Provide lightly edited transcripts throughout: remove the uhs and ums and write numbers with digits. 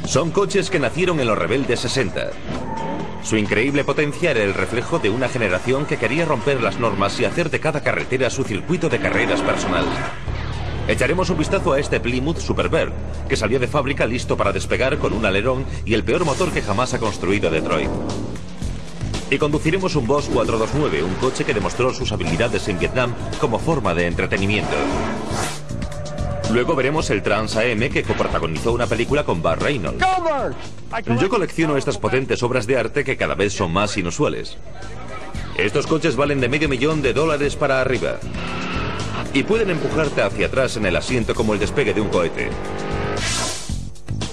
Son coches que nacieron en los rebeldes 60. Su increíble potencia era el reflejo de una generación que quería romper las normas y hacer de cada carretera su circuito de carreras personal. Echaremos un vistazo a este Plymouth Superbird, que salió de fábrica listo para despegar con un alerón y el peor motor que jamás ha construido Detroit. Y conduciremos un Boss 429, un coche que demostró sus habilidades en Vietnam como forma de entretenimiento. Luego veremos el Trans AM, que coprotagonizó una película con Burt Reynolds. Yo colecciono estas potentes obras de arte que cada vez son más inusuales. Estos coches valen de $500,000 para arriba. Y pueden empujarte hacia atrás en el asiento como el despegue de un cohete.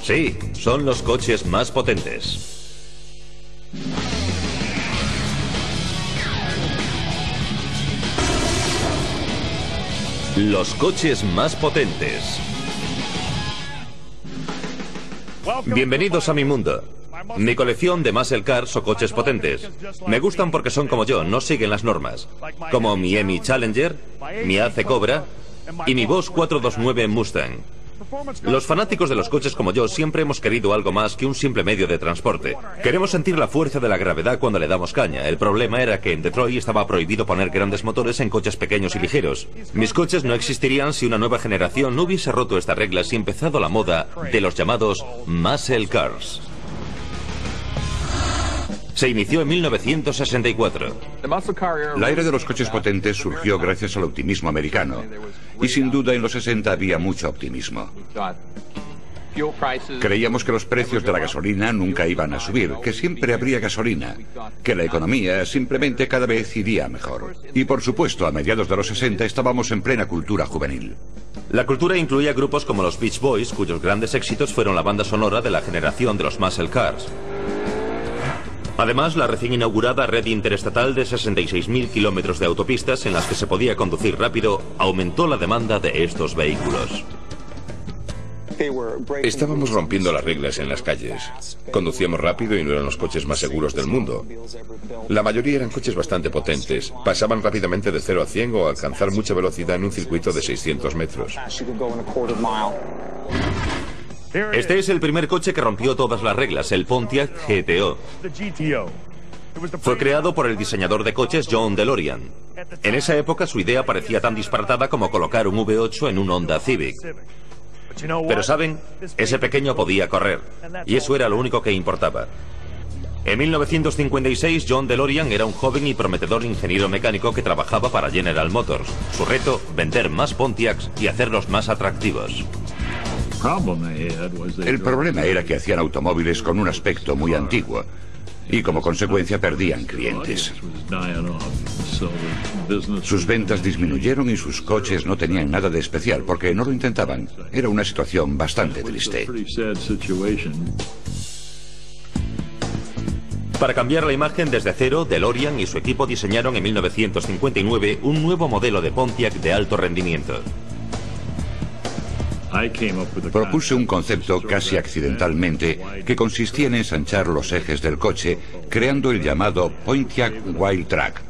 Sí, son los coches más potentes. Los coches más potentes. Bienvenidos a mi mundo. Mi colección de muscle cars o coches potentes. Me gustan porque son como yo, no siguen las normas. Como mi Hemi Challenger, mi AC Cobra y mi Boss 429 Mustang. Los fanáticos de los coches como yo siempre hemos querido algo más que un simple medio de transporte. Queremos sentir la fuerza de la gravedad cuando le damos caña. El problema era que en Detroit estaba prohibido poner grandes motores en coches pequeños y ligeros. Mis coches no existirían si una nueva generación no hubiese roto estas reglas y empezado la moda de los llamados muscle cars. Se inició en 1964. La era de los coches potentes surgió gracias al optimismo americano. Y sin duda en los 60 había mucho optimismo. Creíamos que los precios de la gasolina nunca iban a subir, que siempre habría gasolina, que la economía simplemente cada vez iría mejor. Y por supuesto, a mediados de los 60 estábamos en plena cultura juvenil. La cultura incluía grupos como los Beach Boys, cuyos grandes éxitos fueron la banda sonora de la generación de los muscle cars. Además, la recién inaugurada red interestatal de 66.000 kilómetros de autopistas en las que se podía conducir rápido aumentó la demanda de estos vehículos. Estábamos rompiendo las reglas en las calles. Conducíamos rápido y no eran los coches más seguros del mundo. La mayoría eran coches bastante potentes. Pasaban rápidamente de 0 a 100 o a alcanzar mucha velocidad en un circuito de 600 metros. Este es el primer coche que rompió todas las reglas, el Pontiac GTO. Fue creado por el diseñador de coches John DeLorean. En esa época su idea parecía tan disparatada como colocar un V8 en un Honda Civic. Pero ¿saben? Ese pequeño podía correr, y eso era lo único que importaba. En 1956, John DeLorean era un joven y prometedor ingeniero mecánico que trabajaba para General Motors. Su reto, vender más Pontiacs y hacerlos más atractivos. El problema era que hacían automóviles con un aspecto muy antiguo y como consecuencia perdían clientes. Sus ventas disminuyeron y sus coches no tenían nada de especial porque no lo intentaban. Era una situación bastante triste. Para cambiar la imagen desde cero, DeLorean y su equipo diseñaron en 1959 un nuevo modelo de Pontiac de alto rendimiento. Propuse un concepto casi accidentalmente que consistía en ensanchar los ejes del coche, creando el llamado Pontiac Wild Track.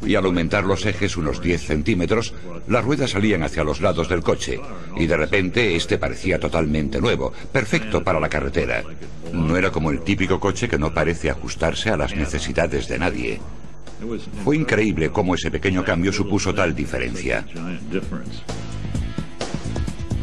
Y al aumentar los ejes unos 10 centímetros, las ruedas salían hacia los lados del coche, y de repente este parecía totalmente nuevo, perfecto para la carretera. No era como el típico coche que no parece ajustarse a las necesidades de nadie. Fue increíble cómo ese pequeño cambio supuso tal diferencia.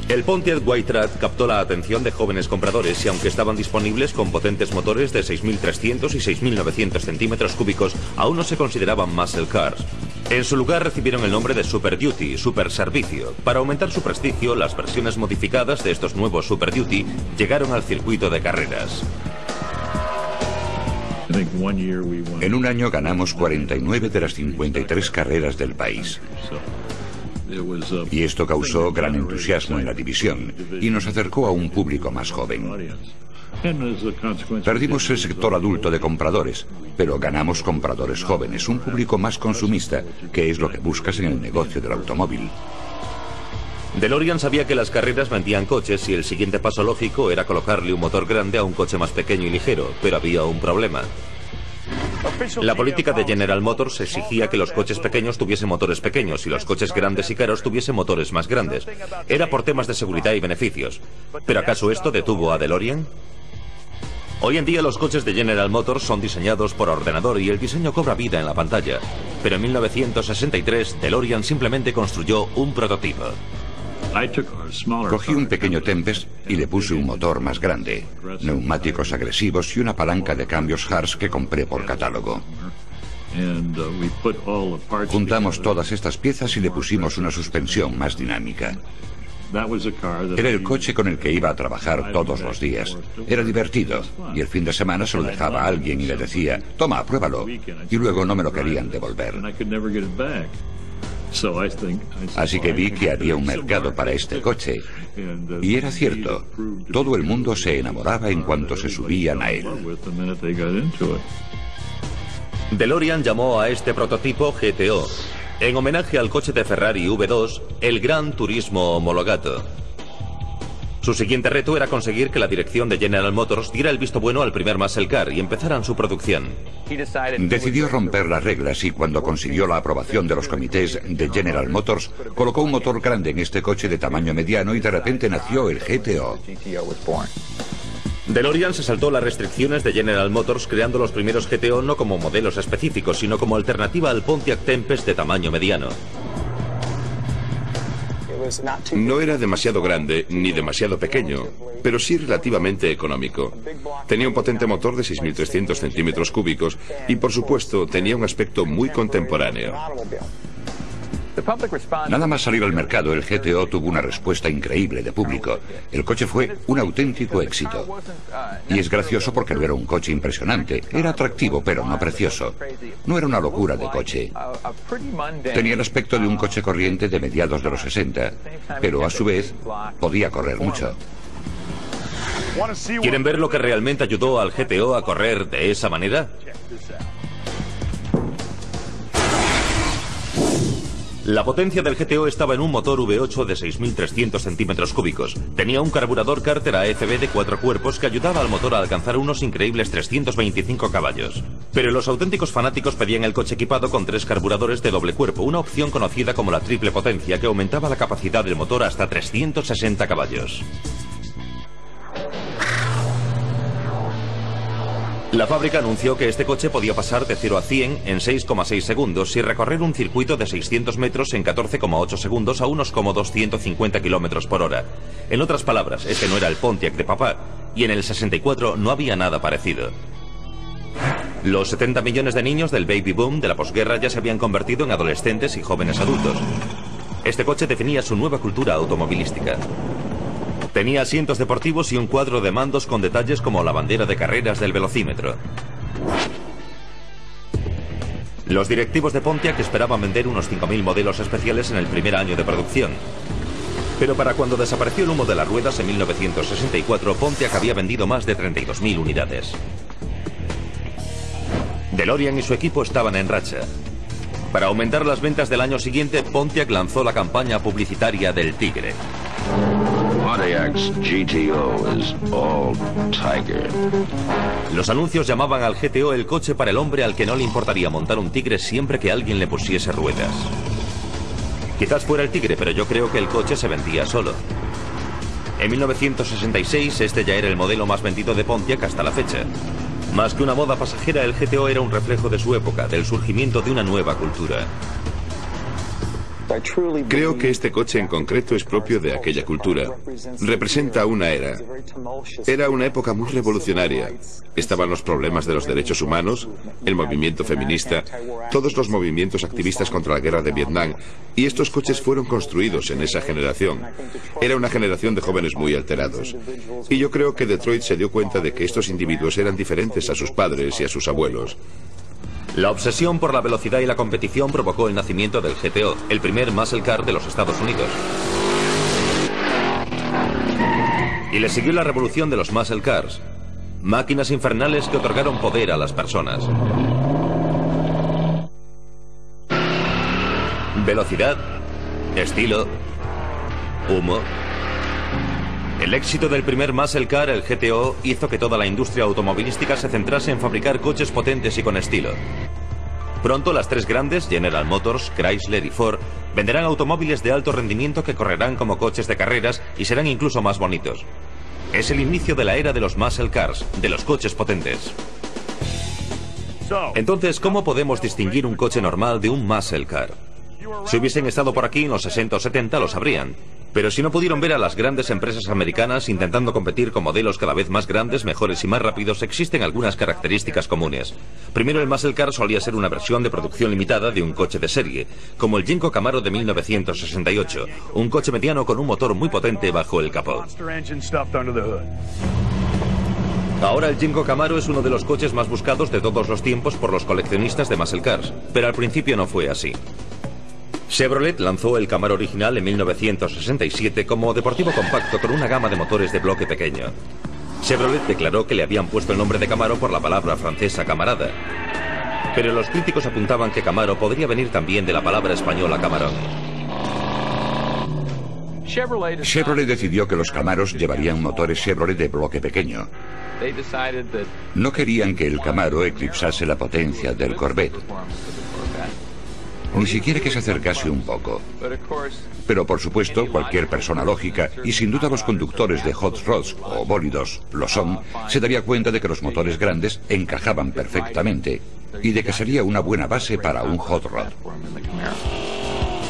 El Pontiac Wild Track captó la atención de jóvenes compradores y aunque estaban disponibles con potentes motores de 6.300 y 6.900 centímetros cúbicos, aún no se consideraban muscle cars. En su lugar recibieron el nombre de Super Duty, Super Servicio. Para aumentar su prestigio, las versiones modificadas de estos nuevos Super Duty llegaron al circuito de carreras. En un año ganamos 49 de las 53 carreras del país. Y esto causó gran entusiasmo en la división y nos acercó a un público más joven. Perdimos el sector adulto de compradores, pero ganamos compradores jóvenes, un público más consumista, que es lo que buscas en el negocio del automóvil. DeLorean sabía que las carreras vendían coches y el siguiente paso lógico era colocarle un motor grande a un coche más pequeño y ligero, pero había un problema. La política de General Motors exigía que los coches pequeños tuviesen motores pequeños y los coches grandes y caros tuviesen motores más grandes. Era por temas de seguridad y beneficios. ¿Pero acaso esto detuvo a DeLorean? Hoy en día los coches de General Motors son diseñados por ordenador y el diseño cobra vida en la pantalla. Pero en 1963, DeLorean simplemente construyó un prototipo. Cogí un pequeño Tempest y le puse un motor más grande, neumáticos agresivos y una palanca de cambios Harsh que compré por catálogo. Juntamos todas estas piezas y le pusimos una suspensión más dinámica. Era el coche con el que iba a trabajar todos los días. Era divertido y el fin de semana se lo dejaba a alguien y le decía, toma, pruébalo. Y luego no me lo querían devolver. Así que vi que había un mercado para este coche. Y era cierto, todo el mundo se enamoraba en cuanto se subían a él. DeLorean llamó a este prototipo GTO, en homenaje al coche de Ferrari V2, el Gran Turismo homologato. Su siguiente reto era conseguir que la dirección de General Motors diera el visto bueno al primer muscle car y empezaran su producción. Decidió romper las reglas y cuando consiguió la aprobación de los comités de General Motors, colocó un motor grande en este coche de tamaño mediano y de repente nació el GTO. DeLorean se saltó las restricciones de General Motors creando los primeros GTO no como modelos específicos, sino como alternativa al Pontiac Tempest de tamaño mediano. No era demasiado grande ni demasiado pequeño, pero sí relativamente económico. Tenía un potente motor de 6.300 centímetros cúbicos y, por supuesto, tenía un aspecto muy contemporáneo. Nada más salir al mercado, el GTO tuvo una respuesta increíble de público. El coche fue un auténtico éxito. Y es gracioso porque no era un coche impresionante. Era atractivo, pero no precioso. No era una locura de coche. Tenía el aspecto de un coche corriente de mediados de los 60, pero a su vez podía correr mucho. ¿Quieren ver lo que realmente ayudó al GTO a correr de esa manera? La potencia del GTO estaba en un motor V8 de 6.300 centímetros cúbicos. Tenía un carburador Carter AFB de 4 cuerpos que ayudaba al motor a alcanzar unos increíbles 325 caballos. Pero los auténticos fanáticos pedían el coche equipado con 3 carburadores de doble cuerpo, una opción conocida como la triple potencia que aumentaba la capacidad del motor hasta 360 caballos. La fábrica anunció que este coche podía pasar de 0 a 100 en 6,6 segundos y recorrer un circuito de 600 metros en 14,8 segundos a unos cómodos 150 kilómetros por hora. En otras palabras, este no era el Pontiac de papá, y en el 64 no había nada parecido. Los 70 millones de niños del baby boom de la posguerra ya se habían convertido en adolescentes y jóvenes adultos. Este coche definía su nueva cultura automovilística. Tenía asientos deportivos y un cuadro de mandos con detalles como la bandera de carreras del velocímetro. Los directivos de Pontiac esperaban vender unos 5.000 modelos especiales en el primer año de producción. Pero para cuando desapareció el humo de las ruedas en 1964, Pontiac había vendido más de 32.000 unidades. DeLorean y su equipo estaban en racha. Para aumentar las ventas del año siguiente, Pontiac lanzó la campaña publicitaria del Tigre. Pontiac's GTO is all tiger. Los anuncios llamaban al GTO el coche para el hombre al que no le importaría montar un Tigre siempre que alguien le pusiese ruedas. Quizás fuera el Tigre, pero yo creo que el coche se vendía solo. En 1966 este ya era el modelo más vendido de Pontiac hasta la fecha. Más que una moda pasajera, el GTO era un reflejo de su época, del surgimiento de una nueva cultura. Creo que este coche en concreto es propio de aquella cultura. Representa una era. Era una época muy revolucionaria. Estaban los problemas de los derechos humanos, el movimiento feminista, todos los movimientos activistas contra la guerra de Vietnam, y estos coches fueron construidos en esa generación. Era una generación de jóvenes muy alterados. Y yo creo que Detroit se dio cuenta de que estos individuos eran diferentes a sus padres y a sus abuelos. La obsesión por la velocidad y la competición provocó el nacimiento del GTO, el primer muscle car de los Estados Unidos. Y le siguió la revolución de los muscle cars, máquinas infernales que otorgaron poder a las personas. Velocidad, estilo, humo El éxito del primer muscle car, el GTO, hizo que toda la industria automovilística se centrase en fabricar coches potentes y con estilo. Pronto las tres grandes, General Motors, Chrysler y Ford, venderán automóviles de alto rendimiento que correrán como coches de carreras y serán incluso más bonitos. Es el inicio de la era de los muscle cars, de los coches potentes. Entonces, ¿cómo podemos distinguir un coche normal de un muscle car? Si hubiesen estado por aquí en los 60 o 70 lo sabrían. Pero si no pudieron ver a las grandes empresas americanas intentando competir con modelos cada vez más grandes, mejores y más rápidos, existen algunas características comunes. Primero, el muscle car solía ser una versión de producción limitada de un coche de serie, como el Genco Camaro de 1968, un coche mediano con un motor muy potente bajo el capó. Ahora el Genco Camaro es uno de los coches más buscados de todos los tiempos por los coleccionistas de muscle cars, pero al principio no fue así. Chevrolet lanzó el Camaro original en 1967 como deportivo compacto con una gama de motores de bloque pequeño. Chevrolet declaró que le habían puesto el nombre de Camaro por la palabra francesa camarada. Pero los críticos apuntaban que Camaro podría venir también de la palabra española camarón. Chevrolet decidió que los Camaros llevarían motores Chevrolet de bloque pequeño. No querían que el Camaro eclipsase la potencia del Corvette. Ni siquiera que se acercase un poco. Pero por supuesto, cualquier persona lógica, y sin duda los conductores de hot rods o bólidos lo son, se daría cuenta de que los motores grandes encajaban perfectamente y de que sería una buena base para un hot rod.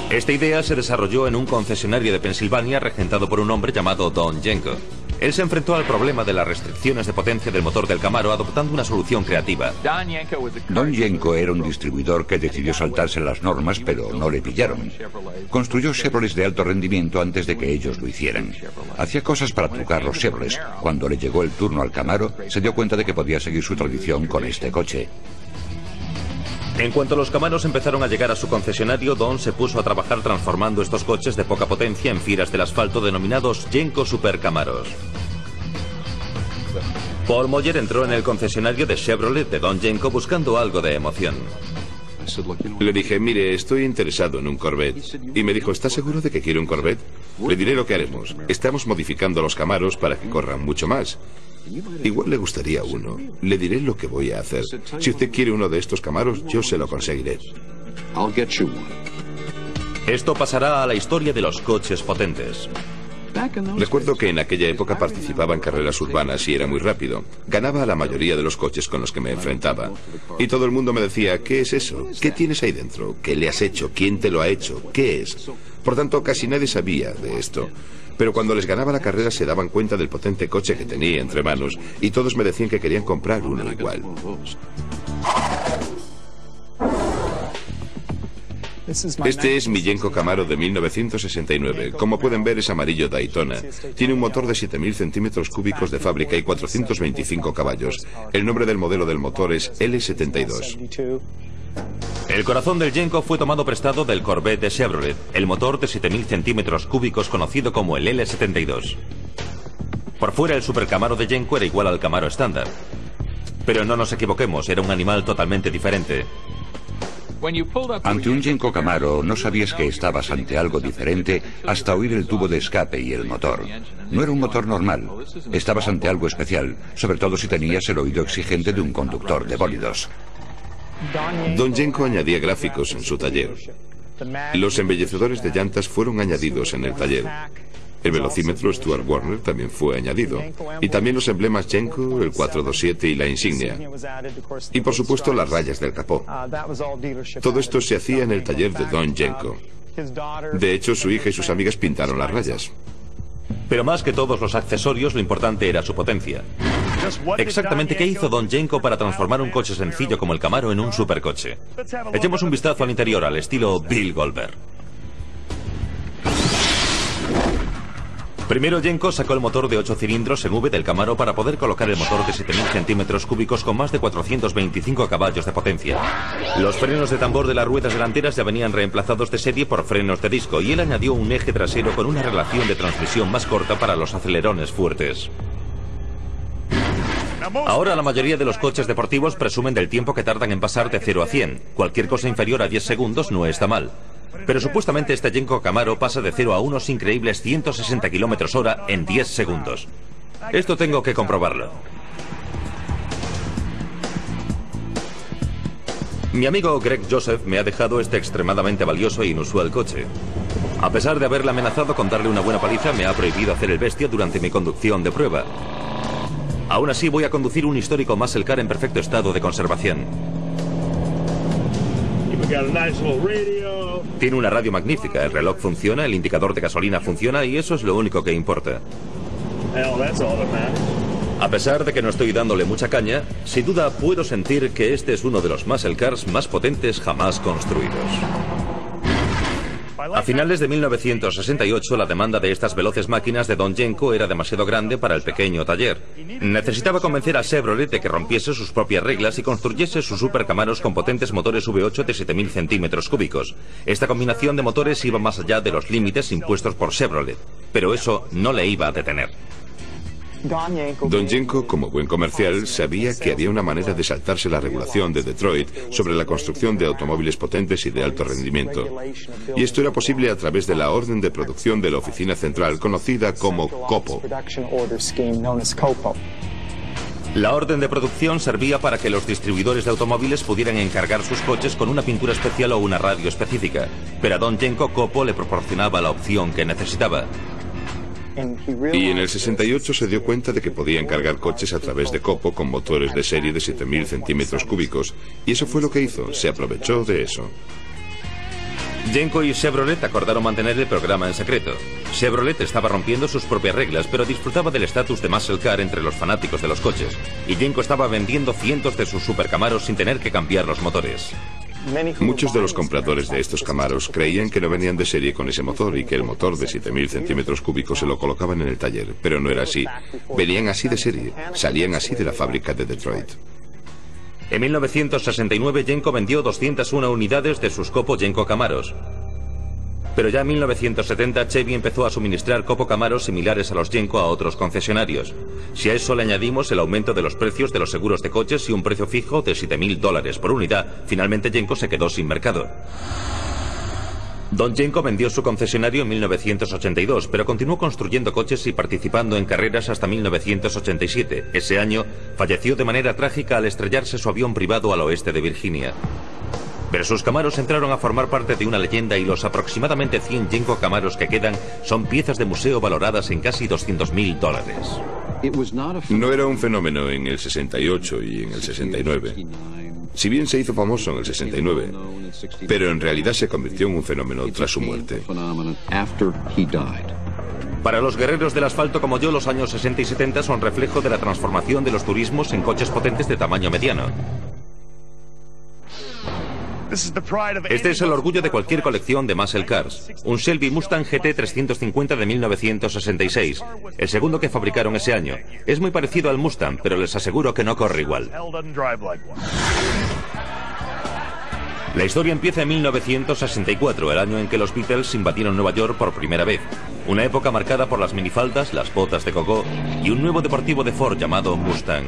Esta idea se desarrolló en un concesionario de Pensilvania regentado por un hombre llamado Don Genco. Él se enfrentó al problema de las restricciones de potencia del motor del Camaro adoptando una solución creativa. Don Genco era un distribuidor que decidió saltarse las normas, pero no le pillaron. Construyó Chevrolets de alto rendimiento antes de que ellos lo hicieran. Hacía cosas para trucar los Chevrolets. Cuando le llegó el turno al Camaro, se dio cuenta de que podía seguir su tradición con este coche. En cuanto los Camaros empezaron a llegar a su concesionario, Don se puso a trabajar transformando estos coches de poca potencia en firas del asfalto denominados Genco Super Camaros. Paul Moyer entró en el concesionario de Chevrolet de Don Genco buscando algo de emoción. Le dije, mire, estoy interesado en un Corvette. Y me dijo, ¿está seguro de que quiere un Corvette? Le diré lo que haremos. Estamos modificando los Camaros para que corran mucho más. Igual le gustaría uno. Le diré lo que voy a hacer. Si usted quiere uno de estos Camaros, yo se lo conseguiré. Esto pasará a la historia de los coches potentes. Recuerdo que en aquella época participaba en carreras urbanas y era muy rápido. Ganaba a la mayoría de los coches con los que me enfrentaba. Y todo el mundo me decía, ¿qué es eso? ¿Qué tienes ahí dentro? ¿Qué le has hecho? ¿Quién te lo ha hecho? ¿Qué es? Por tanto, casi nadie sabía de esto. Pero cuando les ganaba la carrera se daban cuenta del potente coche que tenía entre manos y todos me decían que querían comprar uno igual. Este es mi Genco Camaro de 1969. Como pueden ver, es amarillo Daytona. Tiene un motor de 7.000 centímetros cúbicos de fábrica y 425 caballos. El nombre del modelo del motor es L72. El corazón del Genco fue tomado prestado del Corvette de Chevrolet, el motor de 7.000 centímetros cúbicos conocido como el L72. Por fuera, el Super Camaro de Genco era igual al Camaro estándar. Pero no nos equivoquemos, era un animal totalmente diferente. Ante un Genco Camaro no sabías que estabas ante algo diferente hasta oír el tubo de escape y el motor. No era un motor normal, estabas ante algo especial, sobre todo si tenías el oído exigente de un conductor de bólidos. Don Genco añadía gráficos en su taller. Los embellecedores de llantas fueron añadidos en el taller. El velocímetro Stuart Warner también fue añadido. Y también los emblemas Genco, el 427 y la insignia. Y por supuesto las rayas del capó. Todo esto se hacía en el taller de Don Genco. De hecho, su hija y sus amigas pintaron las rayas. Pero más que todos los accesorios, lo importante era su potencia. Exactamente qué hizo Don Genco para transformar un coche sencillo como el Camaro en un supercoche. Echemos un vistazo al interior al estilo Bill Goldberg. Primero Genco sacó el motor de 8 cilindros en V del Camaro para poder colocar el motor de 7.000 centímetros cúbicos con más de 425 caballos de potencia. Los frenos de tambor de las ruedas delanteras ya venían reemplazados de serie por frenos de disco y él añadió un eje trasero con una relación de transmisión más corta para los acelerones fuertes. Ahora la mayoría de los coches deportivos presumen del tiempo que tardan en pasar de 0 a 100. Cualquier cosa inferior a 10 segundos no está mal. pero supuestamente este Yenko Camaro pasa de 0 a unos increíbles 160 km/h en 10 segundos. Esto tengo que comprobarlo. Mi amigo Greg Joseph me ha dejado este extremadamente valioso e inusual coche. A pesar de haberle amenazado con darle una buena paliza, me ha prohibido hacer el bestia durante mi conducción de prueba. Aún así, voy a conducir un histórico muscle car en perfecto estado de conservación. Tiene una radio magnífica, el reloj funciona, el indicador de gasolina funciona y eso es lo único que importa. A pesar de que no estoy dándole mucha caña, sin duda puedo sentir que este es uno de los muscle cars más potentes jamás construidos. A finales de 1968, la demanda de estas veloces máquinas de Don Yenko era demasiado grande para el pequeño taller. Necesitaba convencer a Chevrolet de que rompiese sus propias reglas y construyese sus Super Camaros con potentes motores V8 de 7.000 centímetros cúbicos. Esta combinación de motores iba más allá de los límites impuestos por Chevrolet, pero eso no le iba a detener. Don Yenko, como buen comercial, sabía que había una manera de saltarse la regulación de Detroit sobre la construcción de automóviles potentes y de alto rendimiento. Y esto era posible a través de la orden de producción de la oficina central conocida como COPO. La orden de producción servía para que los distribuidores de automóviles pudieran encargar sus coches con una pintura especial o una radio específica, pero a Don Yenko COPO le proporcionaba la opción que necesitaba. Y en el 68 se dio cuenta de que podía encargar coches a través de COPO con motores de serie de 7.000 centímetros cúbicos. Y eso fue lo que hizo, se aprovechó de eso. Yenko y Chevrolet acordaron mantener el programa en secreto. Chevrolet estaba rompiendo sus propias reglas, pero disfrutaba del estatus de muscle car entre los fanáticos de los coches. Y Yenko estaba vendiendo cientos de sus Super Camaros sin tener que cambiar los motores. Muchos de los compradores de estos Camaros creían que no venían de serie con ese motor y que el motor de 7.000 centímetros cúbicos se lo colocaban en el taller, pero no era así. Venían así de serie, salían así de la fábrica de Detroit. En 1969 Yenko vendió 201 unidades de sus COPO Yenko Camaros. Pero ya en 1970 Chevy empezó a suministrar COPO Camaros similares a los Yenko a otros concesionarios. Si a eso le añadimos el aumento de los precios de los seguros de coches y un precio fijo de $7.000 por unidad, finalmente Yenko se quedó sin mercado. Don Yenko vendió su concesionario en 1982, pero continuó construyendo coches y participando en carreras hasta 1987. Ese año falleció de manera trágica al estrellarse su avión privado al oeste de Virginia. Pero sus Camaros entraron a formar parte de una leyenda y los aproximadamente 100 Yenko Camaros que quedan son piezas de museo valoradas en casi $200.000. No era un fenómeno en el 68 y en el 69. Si bien se hizo famoso en el 69, pero en realidad se convirtió en un fenómeno tras su muerte. Para los guerreros del asfalto como yo, los años 60 y 70 son reflejo de la transformación de los turismos en coches potentes de tamaño mediano. Este es el orgullo de cualquier colección de muscle cars. Un Shelby Mustang GT 350 de 1966, el segundo que fabricaron ese año. Es muy parecido al Mustang, pero les aseguro que no corre igual. La historia empieza en 1964, el año en que los Beatles invadieron Nueva York por primera vez. Una época marcada por las minifaldas, las botas de gogó y un nuevo deportivo de Ford llamado Mustang.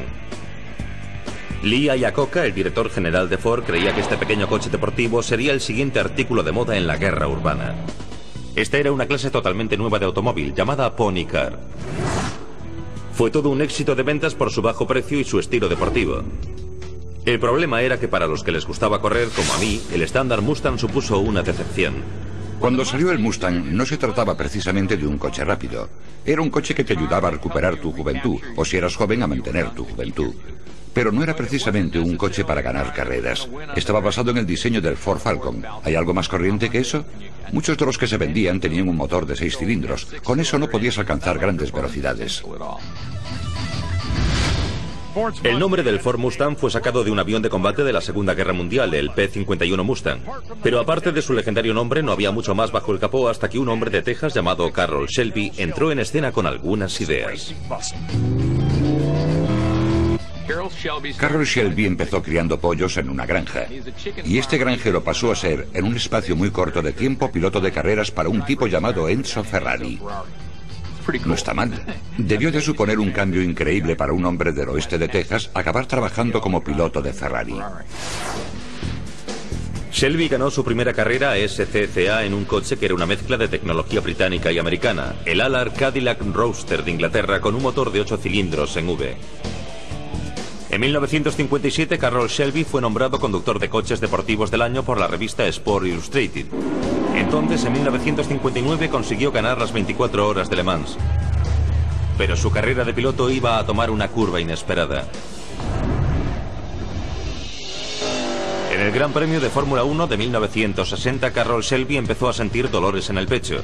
Lee Iacocca, el director general de Ford, creía que este pequeño coche deportivo sería el siguiente artículo de moda en la guerra urbana. Esta era una clase totalmente nueva de automóvil, llamada Pony Car. Fue todo un éxito de ventas por su bajo precio y su estilo deportivo. El problema era que para los que les gustaba correr, como a mí, el estándar Mustang supuso una decepción. Cuando salió el Mustang no se trataba precisamente de un coche rápido. Era un coche que te ayudaba a recuperar tu juventud, o si eras joven a mantener tu juventud. Pero no era precisamente un coche para ganar carreras. Estaba basado en el diseño del Ford Falcon. ¿Hay algo más corriente que eso? Muchos de los que se vendían tenían un motor de 6 cilindros. Con eso no podías alcanzar grandes velocidades. El nombre del Ford Mustang fue sacado de un avión de combate de la Segunda Guerra Mundial, el P-51 Mustang. Pero aparte de su legendario nombre, no había mucho más bajo el capó hasta que un hombre de Texas llamado Carroll Shelby entró en escena con algunas ideas. Carroll Shelby empezó criando pollos en una granja. Y este granjero pasó a ser, en un espacio muy corto de tiempo, piloto de carreras para un tipo llamado Enzo Ferrari. No está mal. Debió de suponer un cambio increíble para un hombre del oeste de Texas acabar trabajando como piloto de Ferrari. Shelby ganó su primera carrera SCCA en un coche que era una mezcla de tecnología británica y americana, el Allard Cadillac Roadster de Inglaterra con un motor de 8 cilindros en V. En 1957, Carroll Shelby fue nombrado conductor de coches deportivos del año por la revista Sport Illustrated. Entonces, en 1959, consiguió ganar las 24 horas de Le Mans. Pero su carrera de piloto iba a tomar una curva inesperada. En el Gran Premio de Fórmula 1 de 1960, Carroll Shelby empezó a sentir dolores en el pecho.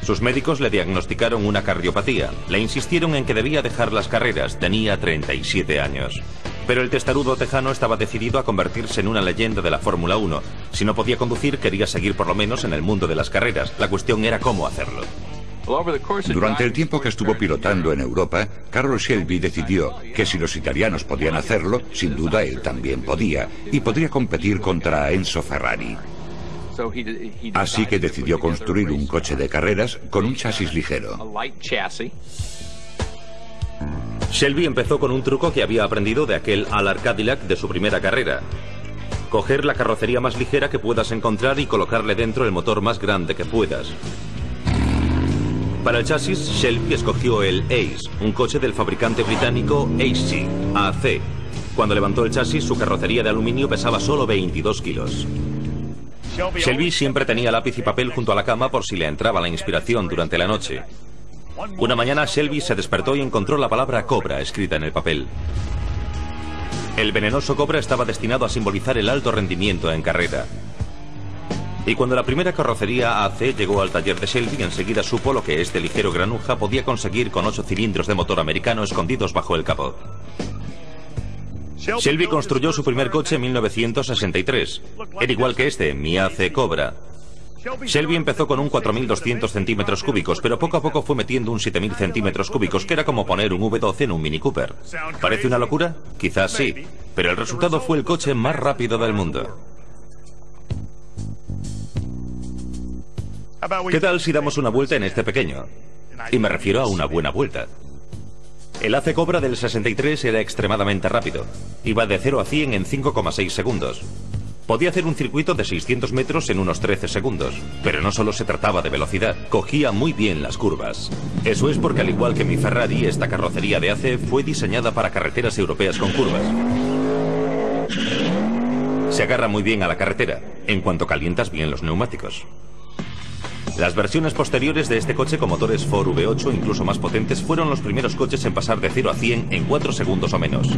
Sus médicos le diagnosticaron una cardiopatía. Le insistieron en que debía dejar las carreras. Tenía 37 años. Pero el testarudo tejano estaba decidido a convertirse en una leyenda de la Fórmula 1. Si no podía conducir, quería seguir por lo menos en el mundo de las carreras. La cuestión era cómo hacerlo. Durante el tiempo que estuvo pilotando en Europa, Carroll Shelby decidió que si los italianos podían hacerlo, sin duda él también podía, y podría competir contra Enzo Ferrari. Así que decidió construir un coche de carreras con un chasis ligero. Shelby empezó con un truco que había aprendido de aquel Allard Cadillac de su primera carrera. Coger la carrocería más ligera que puedas encontrar y colocarle dentro el motor más grande que puedas. Para el chasis, Shelby escogió el Ace, un coche del fabricante británico AC. Cuando levantó el chasis, su carrocería de aluminio pesaba solo 22 kilos. Shelby siempre tenía lápiz y papel junto a la cama por si le entraba la inspiración durante la noche. Una mañana Shelby se despertó y encontró la palabra cobra escrita en el papel. El venenoso cobra estaba destinado a simbolizar el alto rendimiento en carrera. Y cuando la primera carrocería AC llegó al taller de Shelby, enseguida supo lo que este ligero granuja podía conseguir con 8 cilindros de motor americano escondidos bajo el capó. Shelby construyó su primer coche en 1963. Era igual que este, mi AC Cobra. Shelby empezó con un 4.200 centímetros cúbicos, pero poco a poco fue metiendo un 7.000 centímetros cúbicos, que era como poner un V12 en un Mini Cooper. ¿Parece una locura? Quizás sí, pero el resultado fue el coche más rápido del mundo. ¿Qué tal si damos una vuelta en este pequeño? Y me refiero a una buena vuelta. El AC Cobra del 63 era extremadamente rápido. Iba de 0 a 100 en 5,6 segundos. Podía hacer un circuito de 600 metros en unos 13 segundos. Pero no solo se trataba de velocidad, cogía muy bien las curvas. Eso es porque, al igual que mi Ferrari, esta carrocería de AC fue diseñada para carreteras europeas con curvas. Se agarra muy bien a la carretera, en cuanto calientas bien los neumáticos. Las versiones posteriores de este coche con motores Ford V8, incluso más potentes, fueron los primeros coches en pasar de 0 a 100 en 4 segundos o menos.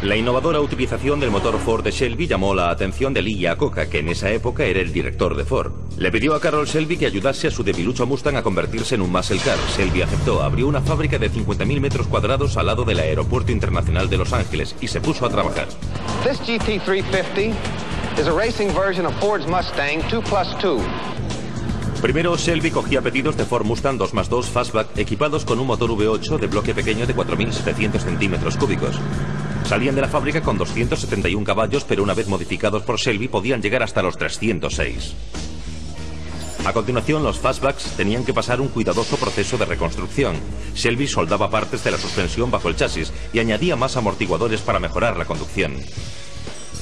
La innovadora utilización del motor Ford de Shelby llamó la atención de Lee Iacocca, que en esa época era el director de Ford. Le pidió a Carroll Shelby que ayudase a su debilucho Mustang a convertirse en un muscle car. Shelby aceptó, abrió una fábrica de 50.000 metros cuadrados al lado del Aeropuerto Internacional de Los Ángeles y se puso a trabajar. This GT350 is a racing version of Ford's Mustang 2+2. Primero, Shelby cogía pedidos de Ford Mustang 2+2 Fastback equipados con un motor V8 de bloque pequeño de 4.700 centímetros cúbicos. Salían de la fábrica con 271 caballos, pero una vez modificados por Shelby podían llegar hasta los 306. A continuación, los Fastbacks tenían que pasar un cuidadoso proceso de reconstrucción. Shelby soldaba partes de la suspensión bajo el chasis y añadía más amortiguadores para mejorar la conducción.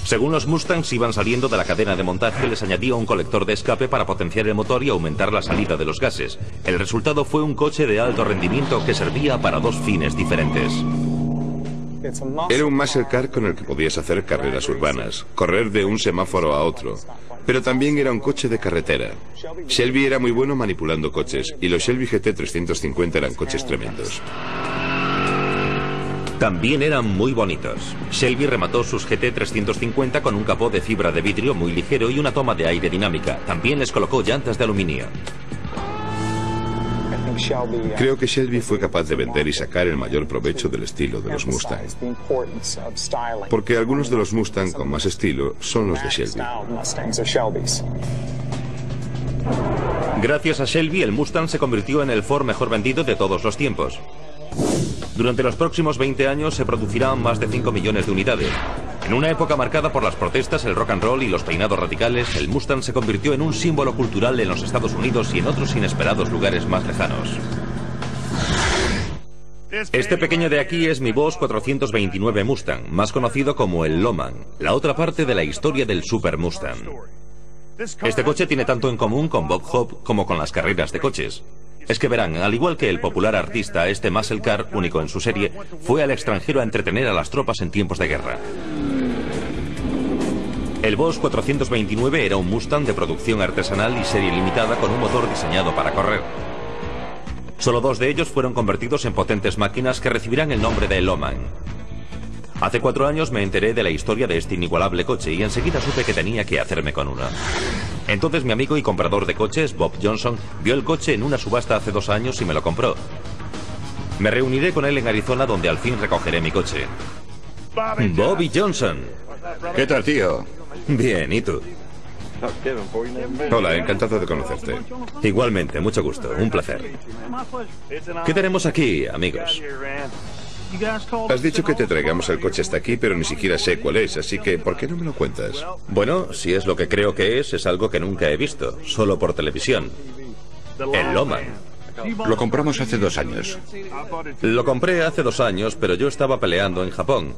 Según los Mustangs iban saliendo de la cadena de montaje, les añadía un colector de escape para potenciar el motor y aumentar la salida de los gases. El resultado fue un coche de alto rendimiento que servía para dos fines diferentes. Era un muscle car con el que podías hacer carreras urbanas, correr de un semáforo a otro. Pero también era un coche de carretera. Shelby era muy bueno manipulando coches, y los Shelby GT 350 eran coches tremendos. También eran muy bonitos. Shelby remató sus GT 350 con un capó de fibra de vidrio muy ligero y una toma de aire dinámica. También les colocó llantas de aluminio. Creo que Shelby fue capaz de vender y sacar el mayor provecho del estilo de los Mustang. Porque algunos de los Mustang con más estilo son los de Shelby. Gracias a Shelby, el Mustang se convirtió en el Ford mejor vendido de todos los tiempos. Durante los próximos 20 años se producirán más de 5 millones de unidades. En una época marcada por las protestas, el rock and roll y los peinados radicales, el Mustang se convirtió en un símbolo cultural en los Estados Unidos y en otros inesperados lugares más lejanos. Este pequeño de aquí es mi Boss 429 Mustang, más conocido como el Loman, la otra parte de la historia del Super Mustang. Este coche tiene tanto en común con Bob Hope como con las carreras de coches. Es que verán, al igual que el popular artista, este muscle car, único en su serie, fue al extranjero a entretener a las tropas en tiempos de guerra. El Boss 429 era un Mustang de producción artesanal y serie limitada con un motor diseñado para correr. Solo 2 de ellos fueron convertidos en potentes máquinas que recibirán el nombre de Loman. Hace 4 años me enteré de la historia de este inigualable coche y enseguida supe que tenía que hacerme con uno. Entonces mi amigo y comprador de coches, Bob Johnson, vio el coche en una subasta hace 2 años y me lo compró. Me reuniré con él en Arizona, donde al fin recogeré mi coche. Bobby Johnson. ¿Qué tal, tío? Bien, ¿y tú? Hola, encantado de conocerte. Igualmente, mucho gusto, un placer. ¿Qué tenemos aquí, amigos? Has dicho que te traigamos el coche hasta aquí, pero ni siquiera sé cuál es, así que ¿por qué no me lo cuentas? Bueno, si es lo que creo que es algo que nunca he visto, solo por televisión. El Loman. Lo compramos hace 2 años. Lo compré hace 2 años, pero yo estaba peleando en Japón.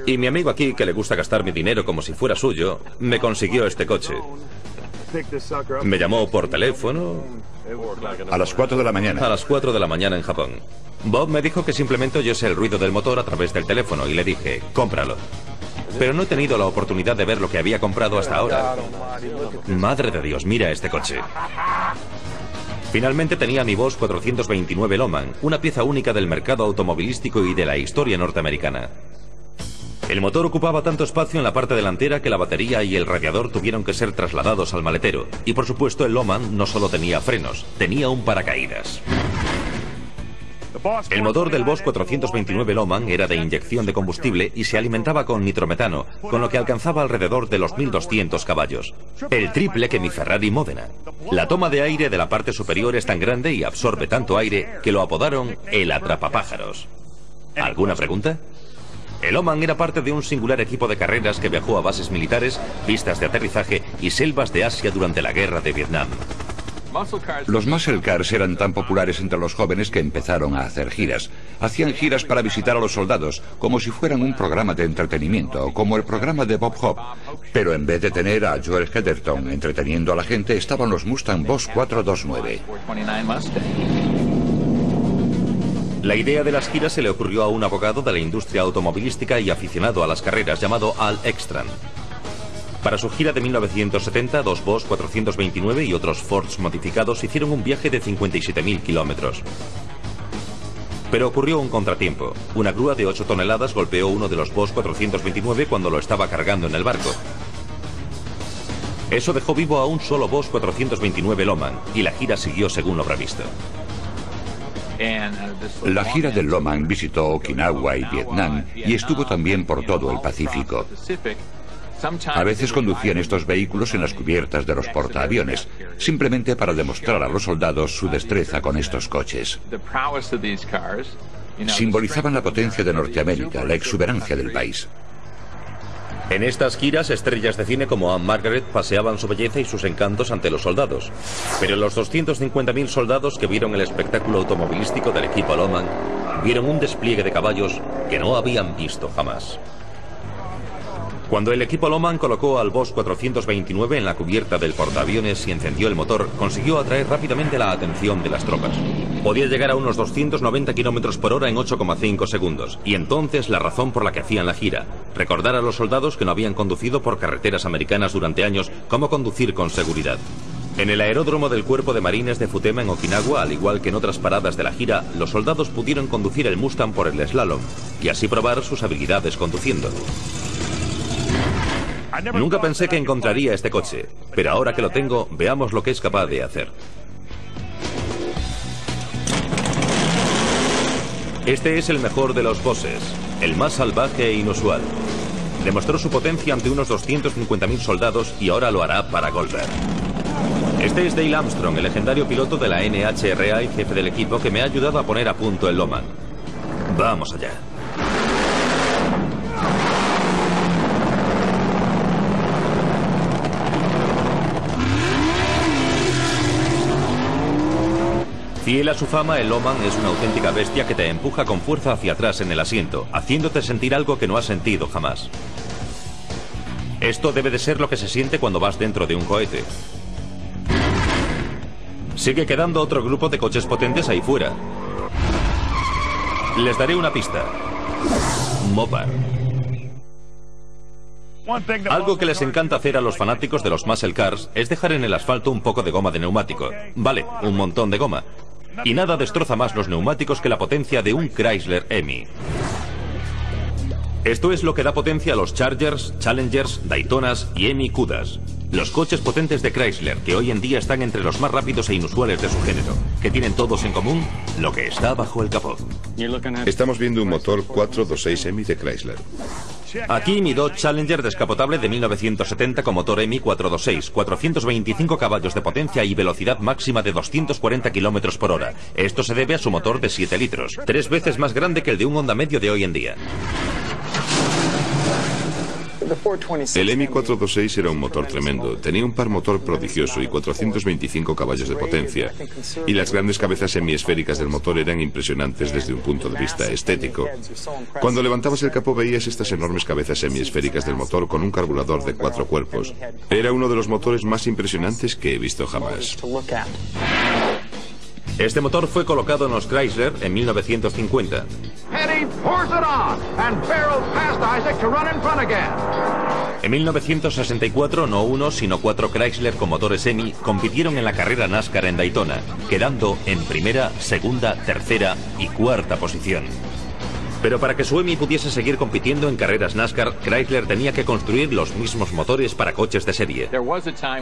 Y mi amigo aquí, que le gusta gastar mi dinero como si fuera suyo, me consiguió este coche. Me llamó por teléfono. A las 4 de la mañana. A las 4 de la mañana en Japón. Bob me dijo que simplemente oyese el ruido del motor a través del teléfono y le dije, cómpralo. Pero no he tenido la oportunidad de ver lo que había comprado hasta ahora. Madre de Dios, mira este coche. Finalmente tenía mi Boss 429 Loman, una pieza única del mercado automovilístico y de la historia norteamericana. El motor ocupaba tanto espacio en la parte delantera que la batería y el radiador tuvieron que ser trasladados al maletero. Y por supuesto el Loman no solo tenía frenos, tenía un paracaídas. El motor del Boss 429 Loman era de inyección de combustible y se alimentaba con nitrometano, con lo que alcanzaba alrededor de los 1200 caballos. El triple que mi Ferrari Modena. La toma de aire de la parte superior es tan grande y absorbe tanto aire que lo apodaron el atrapapájaros. ¿Alguna pregunta? El Loman era parte de un singular equipo de carreras que viajó a bases militares, pistas de aterrizaje y selvas de Asia durante la guerra de Vietnam. Los muscle cars eran tan populares entre los jóvenes que empezaron a hacer giras. Hacían giras para visitar a los soldados, como si fueran un programa de entretenimiento, como el programa de Bob Hope. Pero en vez de tener a Joel Edgerton entreteniendo a la gente, estaban los Mustang Boss 429. La idea de las giras se le ocurrió a un abogado de la industria automovilística y aficionado a las carreras llamado Al Ekstrand. Para su gira de 1970, 2 Boss 429 y otros Fords modificados hicieron un viaje de 57.000 kilómetros. Pero ocurrió un contratiempo. Una grúa de 8 toneladas golpeó uno de los Boss 429 cuando lo estaba cargando en el barco. Eso dejó vivo a un solo Boss 429 Loman, y la gira siguió según lo previsto. La gira del Loman visitó Okinawa y Vietnam y estuvo también por todo el Pacífico. A veces conducían estos vehículos en las cubiertas de los portaaviones, simplemente para demostrar a los soldados su destreza con estos coches. Simbolizaban la potencia de Norteamérica, la exuberancia del país. En estas giras, estrellas de cine como Anne Margaret paseaban su belleza y sus encantos ante los soldados. Pero los 250.000 soldados que vieron el espectáculo automovilístico del equipo Loman vieron un despliegue de caballos que no habían visto jamás. Cuando el equipo Loman colocó al Boss 429 en la cubierta del portaaviones y encendió el motor, consiguió atraer rápidamente la atención de las tropas. Podía llegar a unos 290 kilómetros por hora en 8,5 segundos. Y entonces la razón por la que hacían la gira: recordar a los soldados que no habían conducido por carreteras americanas durante años cómo conducir con seguridad. En el aeródromo del Cuerpo de Marines de Futema en Okinawa, al igual que en otras paradas de la gira, los soldados pudieron conducir el Mustang por el slalom y así probar sus habilidades conduciendo. Nunca pensé que encontraría este coche, pero ahora que lo tengo, veamos lo que es capaz de hacer. Este es el mejor de los Bosses, el más salvaje e inusual. Demostró su potencia ante unos 250.000 soldados y ahora lo hará para Goldberg. Este es Dale Armstrong, el legendario piloto de la NHRA y jefe del equipo que me ha ayudado a poner a punto el Loman. Vamos allá. Fiel a su fama, el Loman es una auténtica bestia que te empuja con fuerza hacia atrás en el asiento, haciéndote sentir algo que no has sentido jamás. Esto debe de ser lo que se siente cuando vas dentro de un cohete. Sigue quedando otro grupo de coches potentes ahí fuera. Les daré una pista. Mopar. Algo que les encanta hacer a los fanáticos de los muscle cars es dejar en el asfalto un poco de goma de neumático. Vale, un montón de goma. Y nada destroza más los neumáticos que la potencia de un Chrysler Hemi. Esto es lo que da potencia a los Chargers, Challengers, Daytonas y Hemi Cudas. Los coches potentes de Chrysler, que hoy en día están entre los más rápidos e inusuales de su género, que tienen todos en común lo que está bajo el capó. Estamos viendo un motor 426 Hemi de Chrysler. Aquí mi Dodge Challenger descapotable de 1970 con motor Hemi 426, 425 caballos de potencia y velocidad máxima de 240 km por hora. Esto se debe a su motor de 7 litros, 3 veces más grande que el de un Honda medio de hoy en día. El Hemi 426 era un motor tremendo, tenía un par motor prodigioso y 425 caballos de potencia, y las grandes cabezas semiesféricas del motor eran impresionantes desde un punto de vista estético. Cuando levantabas el capó veías estas enormes cabezas semiesféricas del motor con un carburador de 4 cuerpos. Era uno de los motores más impresionantes que he visto jamás. Este motor fue colocado en los Chrysler en 1950. En 1964, no uno, sino 4 Chrysler con motores Hemi compitieron en la carrera NASCAR en Daytona, quedando en primera, segunda, tercera y cuarta posición. Pero para que su Hemi pudiese seguir compitiendo en carreras NASCAR, Chrysler tenía que construir los mismos motores para coches de serie.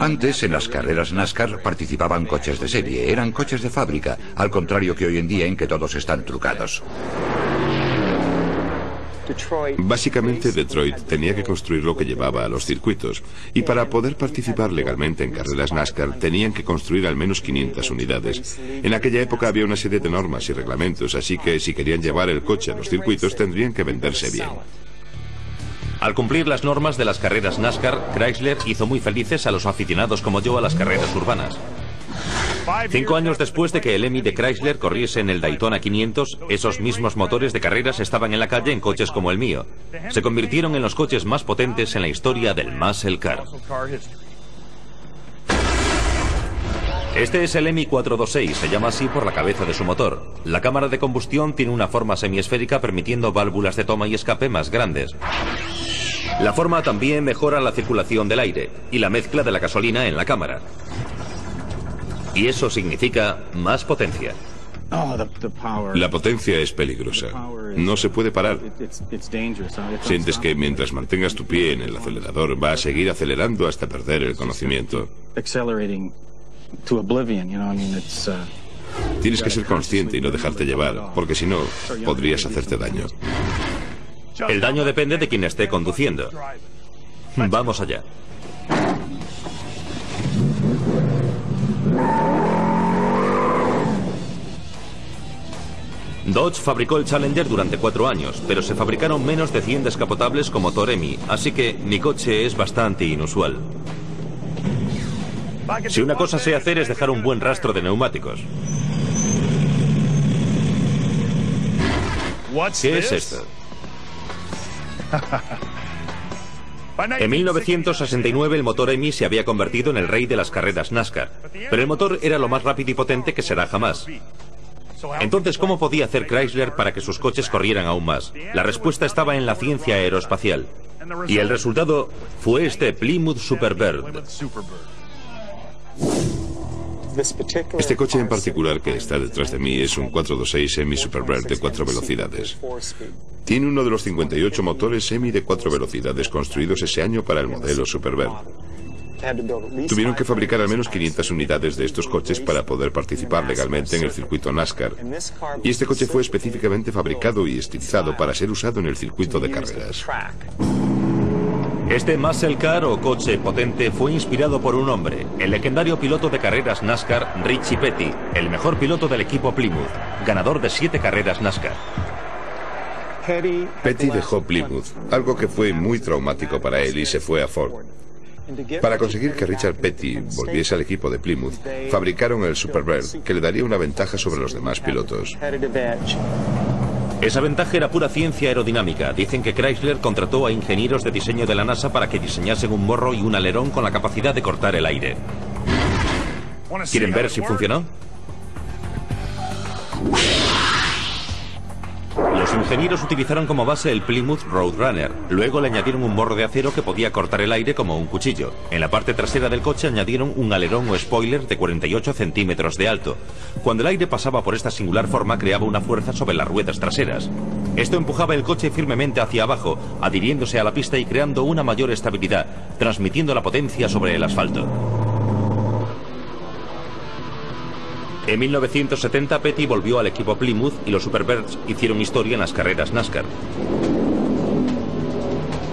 Antes, en las carreras NASCAR participaban coches de serie, eran coches de fábrica, al contrario que hoy en día en que todos están trucados. Básicamente, Detroit tenía que construir lo que llevaba a los circuitos, y para poder participar legalmente en carreras NASCAR tenían que construir al menos 500 unidades. En aquella época había una serie de normas y reglamentos, así que si querían llevar el coche a los circuitos tendrían que venderse bien. Al cumplir las normas de las carreras NASCAR, Chrysler hizo muy felices a los aficionados como yo a las carreras urbanas. 5 años después de que el Hemi de Chrysler corriese en el Daytona 500, esos mismos motores de carreras estaban en la calle en coches como el mío. Se convirtieron en los coches más potentes en la historia del muscle car. Este es el Hemi 426, se llama así por la cabeza de su motor. La cámara de combustión tiene una forma semiesférica permitiendo válvulas de toma y escape más grandes. La forma también mejora la circulación del aire y la mezcla de la gasolina en la cámara. Y eso significa más potencia. La potencia es peligrosa. No se puede parar. Sientes que mientras mantengas tu pie en el acelerador va a seguir acelerando hasta perder el conocimiento. Tienes que ser consciente y no dejarte llevar, porque si no, podrías hacerte daño. El daño depende de quien esté conduciendo. Vamos allá. Dodge fabricó el Challenger durante 4 años, pero se fabricaron menos de 100 descapotables con motor Hemi, así que mi coche es bastante inusual. Si una cosa sé hacer es dejar un buen rastro de neumáticos. ¿Qué es esto? En 1969 el motor Hemi se había convertido en el rey de las carreras NASCAR, pero el motor era lo más rápido y potente que será jamás. Entonces, ¿cómo podía hacer Chrysler para que sus coches corrieran aún más? La respuesta estaba en la ciencia aeroespacial. Y el resultado fue este Plymouth Superbird. Este coche en particular que está detrás de mí es un 426 Hemi Superbird de 4 velocidades. Tiene uno de los 58 motores Hemi de 4 velocidades construidos ese año para el modelo Superbird. Tuvieron que fabricar al menos 500 unidades de estos coches para poder participar legalmente en el circuito NASCAR. Y este coche fue específicamente fabricado y estilizado para ser usado en el circuito de carreras. Este muscle car o coche potente fue inspirado por un hombre, el legendario piloto de carreras NASCAR Richie Petty, el mejor piloto del equipo Plymouth, ganador de 7 carreras NASCAR. Petty dejó Plymouth, algo que fue muy traumático para él, y se fue a Ford. Para conseguir que Richard Petty volviese al equipo de Plymouth, fabricaron el Superbird, que le daría una ventaja sobre los demás pilotos. Esa ventaja era pura ciencia aerodinámica. Dicen que Chrysler contrató a ingenieros de diseño de la NASA para que diseñasen un morro y un alerón con la capacidad de cortar el aire. ¿Quieren ver si funcionó? Los ingenieros utilizaron como base el Plymouth Roadrunner. Luego le añadieron un morro de acero que podía cortar el aire como un cuchillo. En la parte trasera del coche añadieron un alerón o spoiler de 48 centímetros de alto. Cuando el aire pasaba por esta singular forma, creaba una fuerza sobre las ruedas traseras. Esto empujaba el coche firmemente hacia abajo, adhiriéndose a la pista y creando una mayor estabilidad, transmitiendo la potencia sobre el asfalto. En 1970, Petty volvió al equipo Plymouth y los Superbirds hicieron historia en las carreras NASCAR.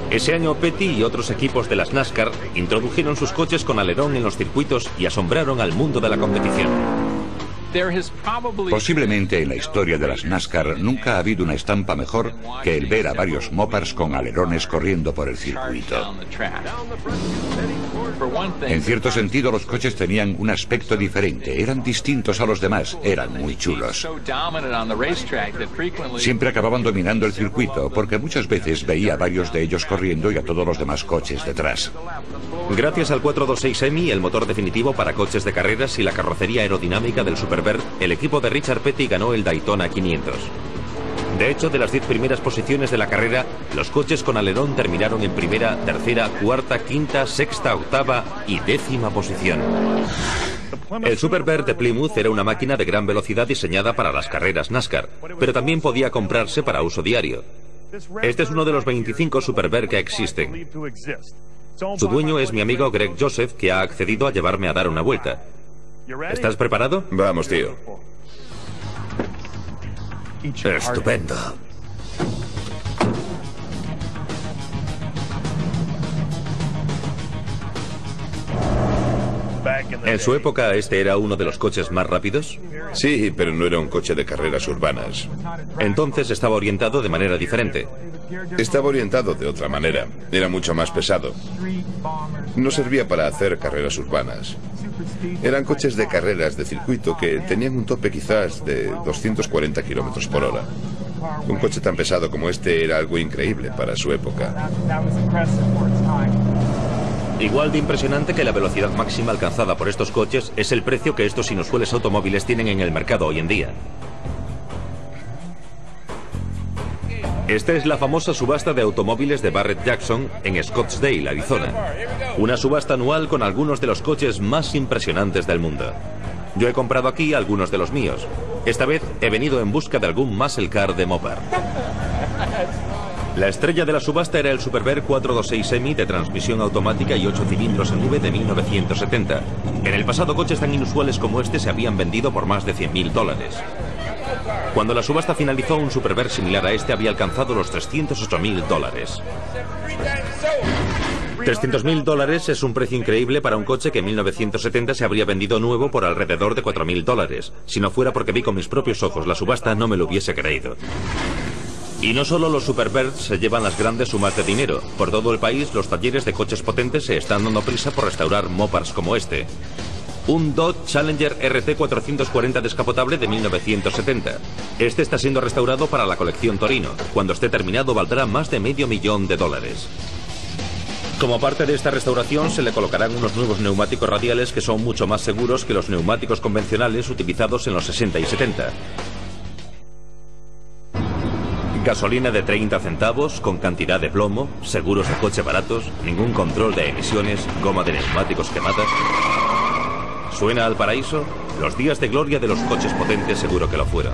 Ese año, Petty y otros equipos de las NASCAR introdujeron sus coches con alerón en los circuitos y asombraron al mundo de la competición. Posiblemente en la historia de las NASCAR nunca ha habido una estampa mejor que el ver a varios Mopars con alerones corriendo por el circuito. En cierto sentido, los coches tenían un aspecto diferente, eran distintos a los demás, eran muy chulos. Siempre acababan dominando el circuito, porque muchas veces veía a varios de ellos corriendo y a todos los demás coches detrás. Gracias al 426 Hemi, el motor definitivo para coches de carreras y la carrocería aerodinámica del Superbird, el equipo de Richard Petty ganó el Daytona 500. De hecho, de las 10 primeras posiciones de la carrera, los coches con alerón terminaron en primera, tercera, cuarta, quinta, sexta, octava y 10ª posición. El Superbird de Plymouth era una máquina de gran velocidad diseñada para las carreras NASCAR, pero también podía comprarse para uso diario. Este es uno de los 25 Superbird que existen. Su dueño es mi amigo Greg Joseph, que ha accedido a llevarme a dar una vuelta. ¿Estás preparado? Vamos, tío. Estupendo. ¿En su época este era uno de los coches más rápidos? Sí, pero no era un coche de carreras urbanas. Entonces estaba orientado de manera diferente. Estaba orientado de otra manera. Era mucho más pesado. No servía para hacer carreras urbanas. Eran coches de carreras de circuito que tenían un tope quizás de 240 kilómetros por hora. Un coche tan pesado como este era algo increíble para su época. Igual de impresionante que la velocidad máxima alcanzada por estos coches es el precio que estos inusuales automóviles tienen en el mercado hoy en día. Esta es la famosa subasta de automóviles de Barrett Jackson en Scottsdale, Arizona. Una subasta anual con algunos de los coches más impresionantes del mundo. Yo he comprado aquí algunos de los míos. Esta vez he venido en busca de algún muscle car de Mopar. La estrella de la subasta era el Superbird 426 Hemi de transmisión automática y 8 cilindros en V de 1970. En el pasado, coches tan inusuales como este se habían vendido por más de $100.000. Cuando la subasta finalizó, un Superbird similar a este había alcanzado los $308.000. $300.000 es un precio increíble para un coche que en 1970 se habría vendido nuevo por alrededor de $4.000. Si no fuera porque vi con mis propios ojos la subasta, no me lo hubiese creído. Y no solo los Superbirds se llevan las grandes sumas de dinero. Por todo el país, los talleres de coches potentes se están dando prisa por restaurar Mopars como este. Un Dodge Challenger RT 440 descapotable de 1970. Este está siendo restaurado para la colección Torino. Cuando esté terminado valdrá más de $500.000. Como parte de esta restauración se le colocarán unos nuevos neumáticos radiales que son mucho más seguros que los neumáticos convencionales utilizados en los 60 y 70. Gasolina de 30 centavos, con cantidad de plomo, seguros de coche baratos, ningún control de emisiones, goma de neumáticos quemada. ¿Suena al paraíso? Los días de gloria de los coches potentes seguro que lo fueron.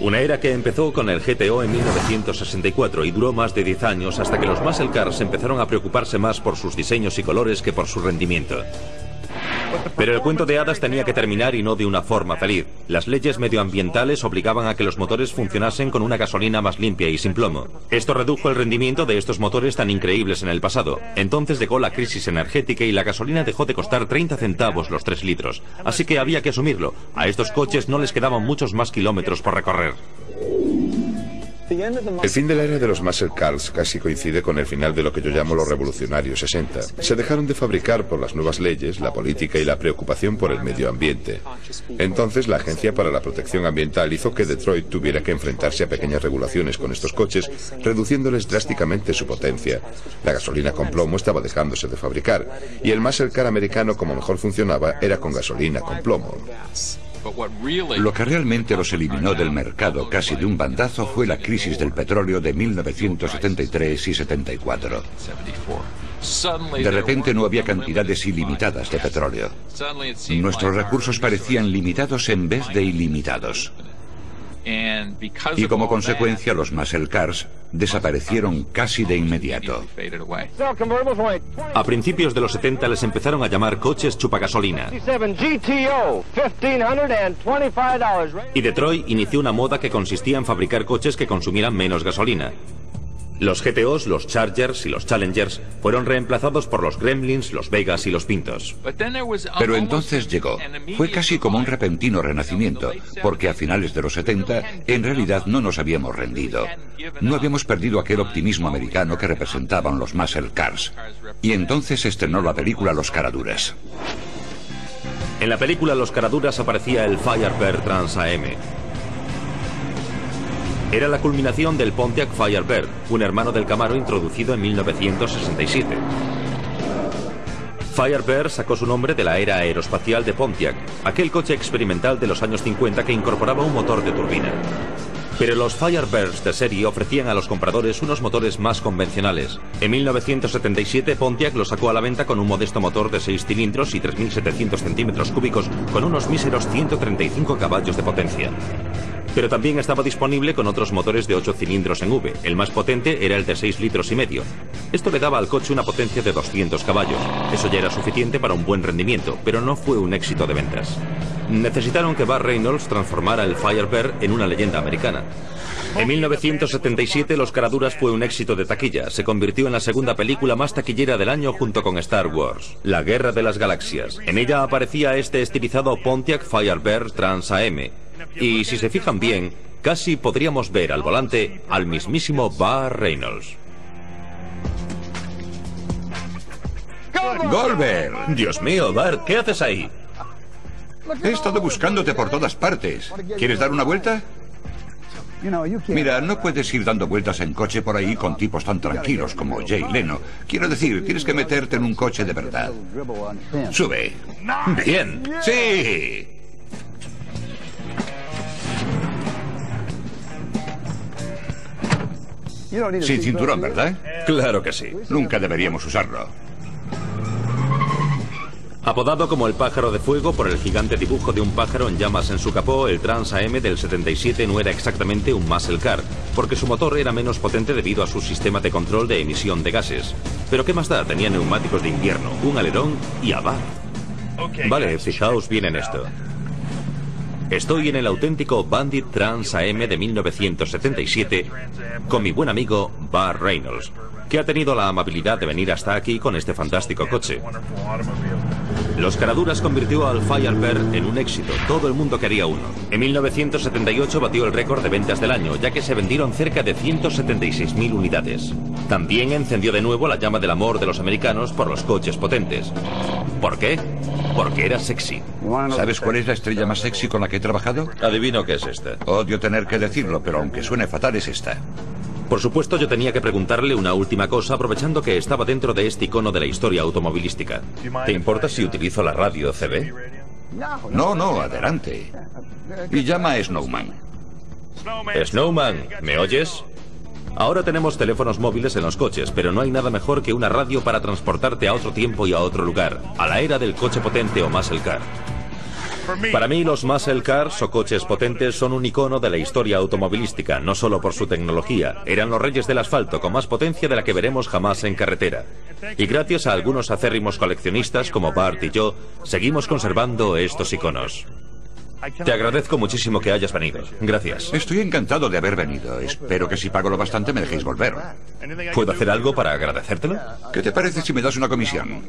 Una era que empezó con el GTO en 1964 y duró más de 10 años hasta que los muscle cars empezaron a preocuparse más por sus diseños y colores que por su rendimiento. Pero el cuento de hadas tenía que terminar y no de una forma feliz. Las leyes medioambientales obligaban a que los motores funcionasen con una gasolina más limpia y sin plomo. Esto redujo el rendimiento de estos motores tan increíbles en el pasado. Entonces llegó la crisis energética y la gasolina dejó de costar 30 centavos los 3 litros. Así que había que asumirlo. A estos coches no les quedaban muchos más kilómetros por recorrer. El fin de la era de los muscle cars casi coincide con el final de lo que yo llamo los revolucionarios 60. Se dejaron de fabricar por las nuevas leyes, la política y la preocupación por el medio ambiente. Entonces, la Agencia para la Protección Ambiental hizo que Detroit tuviera que enfrentarse a pequeñas regulaciones con estos coches, reduciéndoles drásticamente su potencia. La gasolina con plomo estaba dejándose de fabricar, y el muscle car americano, como mejor funcionaba, era con gasolina con plomo. Lo que realmente los eliminó del mercado casi de un bandazo fue la crisis del petróleo de 1973 y 74. De repente no había cantidades ilimitadas de petróleo. Nuestros recursos parecían limitados en vez de ilimitados. Y como consecuencia los muscle cars desaparecieron casi de inmediato. A principios de los 70 les empezaron a llamar coches chupagasolina. Y Detroit inició una moda que consistía en fabricar coches que consumieran menos gasolina. Los GTOs, los Chargers y los Challengers fueron reemplazados por los Gremlins, los Vegas y los Pintos. Pero entonces llegó. Fue casi como un repentino renacimiento, porque a finales de los 70 en realidad no nos habíamos rendido. No habíamos perdido aquel optimismo americano que representaban los muscle cars. Y entonces se estrenó la película Los Caraduras. En la película Los Caraduras aparecía el Firebird Trans AM. Era la culminación del Pontiac Firebird, un hermano del Camaro introducido en 1967. Firebird sacó su nombre de la era aeroespacial de Pontiac, aquel coche experimental de los años 50 que incorporaba un motor de turbina. Pero los Firebirds de serie ofrecían a los compradores unos motores más convencionales. En 1977 Pontiac lo sacó a la venta con un modesto motor de 6 cilindros y 3.700 centímetros cúbicos con unos míseros 135 caballos de potencia. Pero también estaba disponible con otros motores de 8 cilindros en V. El más potente era el de 6,5 litros. Esto le daba al coche una potencia de 200 caballos. Eso ya era suficiente para un buen rendimiento, pero no fue un éxito de ventas. Necesitaron que Burt Reynolds transformara el Firebird en una leyenda americana. En 1977 Los Caraduras fue un éxito de taquilla. Se convirtió en la segunda película más taquillera del año junto con Star Wars, La Guerra de las Galaxias. En ella aparecía este estilizado Pontiac Firebird Trans AM. Y si se fijan bien, casi podríamos ver al volante al mismísimo Burt Reynolds. ¡Goldberg! Dios mío, Bart, ¿qué haces ahí? He estado buscándote por todas partes. ¿Quieres dar una vuelta? Mira, no puedes ir dando vueltas en coche por ahí con tipos tan tranquilos como Jay Leno. Quiero decir, tienes que meterte en un coche de verdad. Sube. Bien. ¡Sí! Sin cinturón, ¿verdad? Claro que sí. Nunca deberíamos usarlo. Apodado como el pájaro de fuego por el gigante dibujo de un pájaro en llamas en su capó, el Trans AM del 77 no era exactamente un muscle car, porque su motor era menos potente debido a su sistema de control de emisión de gases. Pero ¿qué más da? Tenía neumáticos de invierno, un alerón y abajo. Vale, fijaos bien en esto. Estoy en el auténtico Bandit Trans AM de 1977 con mi buen amigo Burt Reynolds, que ha tenido la amabilidad de venir hasta aquí con este fantástico coche. Los Caraduras convirtió al Firebird en un éxito. Todo el mundo quería uno. En 1978 batió el récord de ventas del año, ya que se vendieron cerca de 176.000 unidades. También encendió de nuevo la llama del amor de los americanos por los coches potentes. ¿Por qué? Porque era sexy. ¿Sabes cuál es la estrella más sexy con la que he trabajado? Adivino qué es esta. Odio tener que decirlo, pero aunque suene fatal, es esta. Por supuesto, yo tenía que preguntarle una última cosa, aprovechando que estaba dentro de este icono de la historia automovilística. ¿Te importa si utilizo la radio CB? No, adelante. Y llama a Snowman. Snowman, ¿me oyes? Ahora tenemos teléfonos móviles en los coches, pero no hay nada mejor que una radio para transportarte a otro tiempo y a otro lugar, a la era del coche potente o muscle car. Para mí, los muscle cars o coches potentes son un icono de la historia automovilística, no solo por su tecnología. Eran los reyes del asfalto, con más potencia de la que veremos jamás en carretera. Y gracias a algunos acérrimos coleccionistas como Bart y yo, seguimos conservando estos iconos. Te agradezco muchísimo que hayas venido. Gracias. Estoy encantado de haber venido. Espero que si pago lo bastante me dejéis volver. ¿Puedo hacer algo para agradecértelo? ¿Qué te parece si me das una comisión?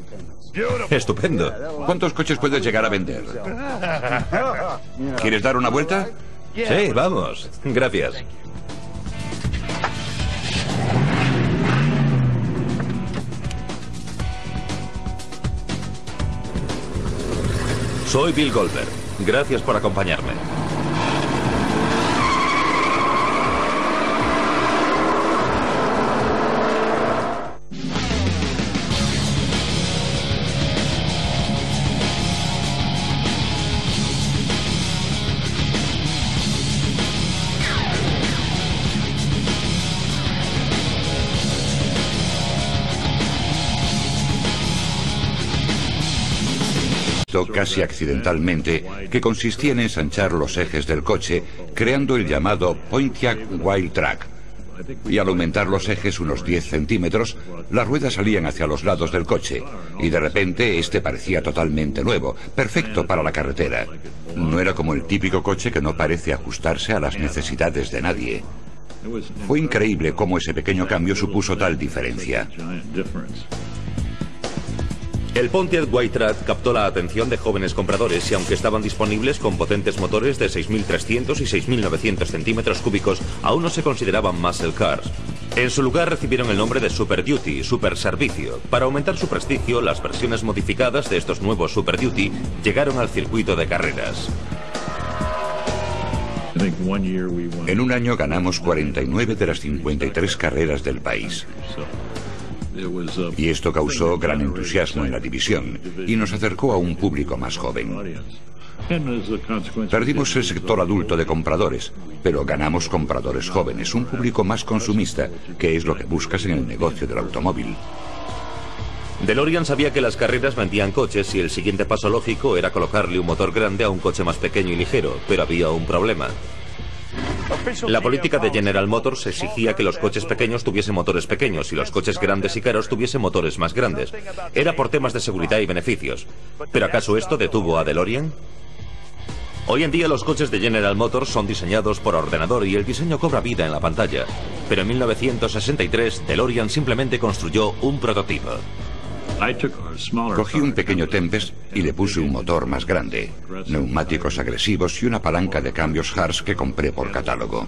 Estupendo. ¿Cuántos coches puedes llegar a vender? ¿Quieres dar una vuelta? Sí, vamos. Gracias. Soy Bill Goldberg. Gracias por acompañarme. Casi accidentalmente, que consistía en ensanchar los ejes del coche, creando el llamado Pontiac Wild Track. Y al aumentar los ejes unos 10 centímetros, las ruedas salían hacia los lados del coche, y de repente este parecía totalmente nuevo, perfecto para la carretera. No era como el típico coche que no parece ajustarse a las necesidades de nadie. Fue increíble cómo ese pequeño cambio supuso tal diferencia. El Pontiac Wild Track captó la atención de jóvenes compradores y aunque estaban disponibles con potentes motores de 6.300 y 6.900 centímetros cúbicos, aún no se consideraban muscle cars. En su lugar recibieron el nombre de Super Duty, Super Servicio. Para aumentar su prestigio, las versiones modificadas de estos nuevos Super Duty llegaron al circuito de carreras. En un año ganamos 49 de las 53 carreras del país. Y esto causó gran entusiasmo en la división y nos acercó a un público más joven. Perdimos el sector adulto de compradores, pero ganamos compradores jóvenes, un público más consumista, que es lo que buscas en el negocio del automóvil. DeLorean sabía que las carreras vendían coches y el siguiente paso lógico era colocarle un motor grande a un coche más pequeño y ligero, pero había un problema. La política de General Motors exigía que los coches pequeños tuviesen motores pequeños y los coches grandes y caros tuviesen motores más grandes. Era por temas de seguridad y beneficios. ¿Pero acaso esto detuvo a DeLorean? Hoy en día los coches de General Motors son diseñados por ordenador y el diseño cobra vida en la pantalla. Pero en 1963 DeLorean simplemente construyó un prototipo. Cogí un pequeño Tempest y le puse un motor más grande, neumáticos agresivos y una palanca de cambios Harsh que compré por catálogo.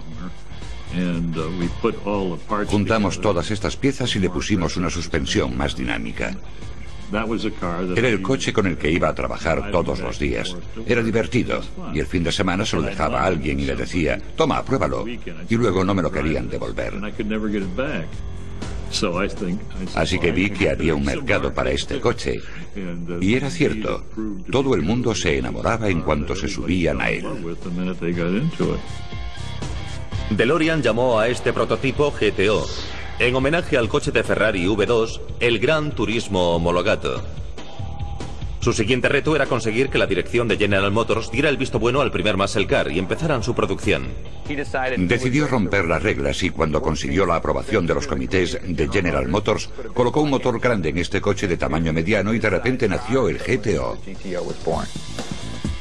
Juntamos todas estas piezas y le pusimos una suspensión más dinámica. Era el coche con el que iba a trabajar todos los días. Era divertido y el fin de semana se lo dejaba a alguien y le decía, toma, pruébalo. Y luego no me lo querían devolver. Así que vi que había un mercado para este coche. Y era cierto, todo el mundo se enamoraba en cuanto se subían a él. DeLorean llamó a este prototipo GTO, en homenaje al coche de Ferrari V2, el Gran Turismo Homologato. Su siguiente reto era conseguir que la dirección de General Motors diera el visto bueno al primer muscle car y empezaran su producción. Decidió romper las reglas y cuando consiguió la aprobación de los comités de General Motors, colocó un motor grande en este coche de tamaño mediano y de repente nació el GTO.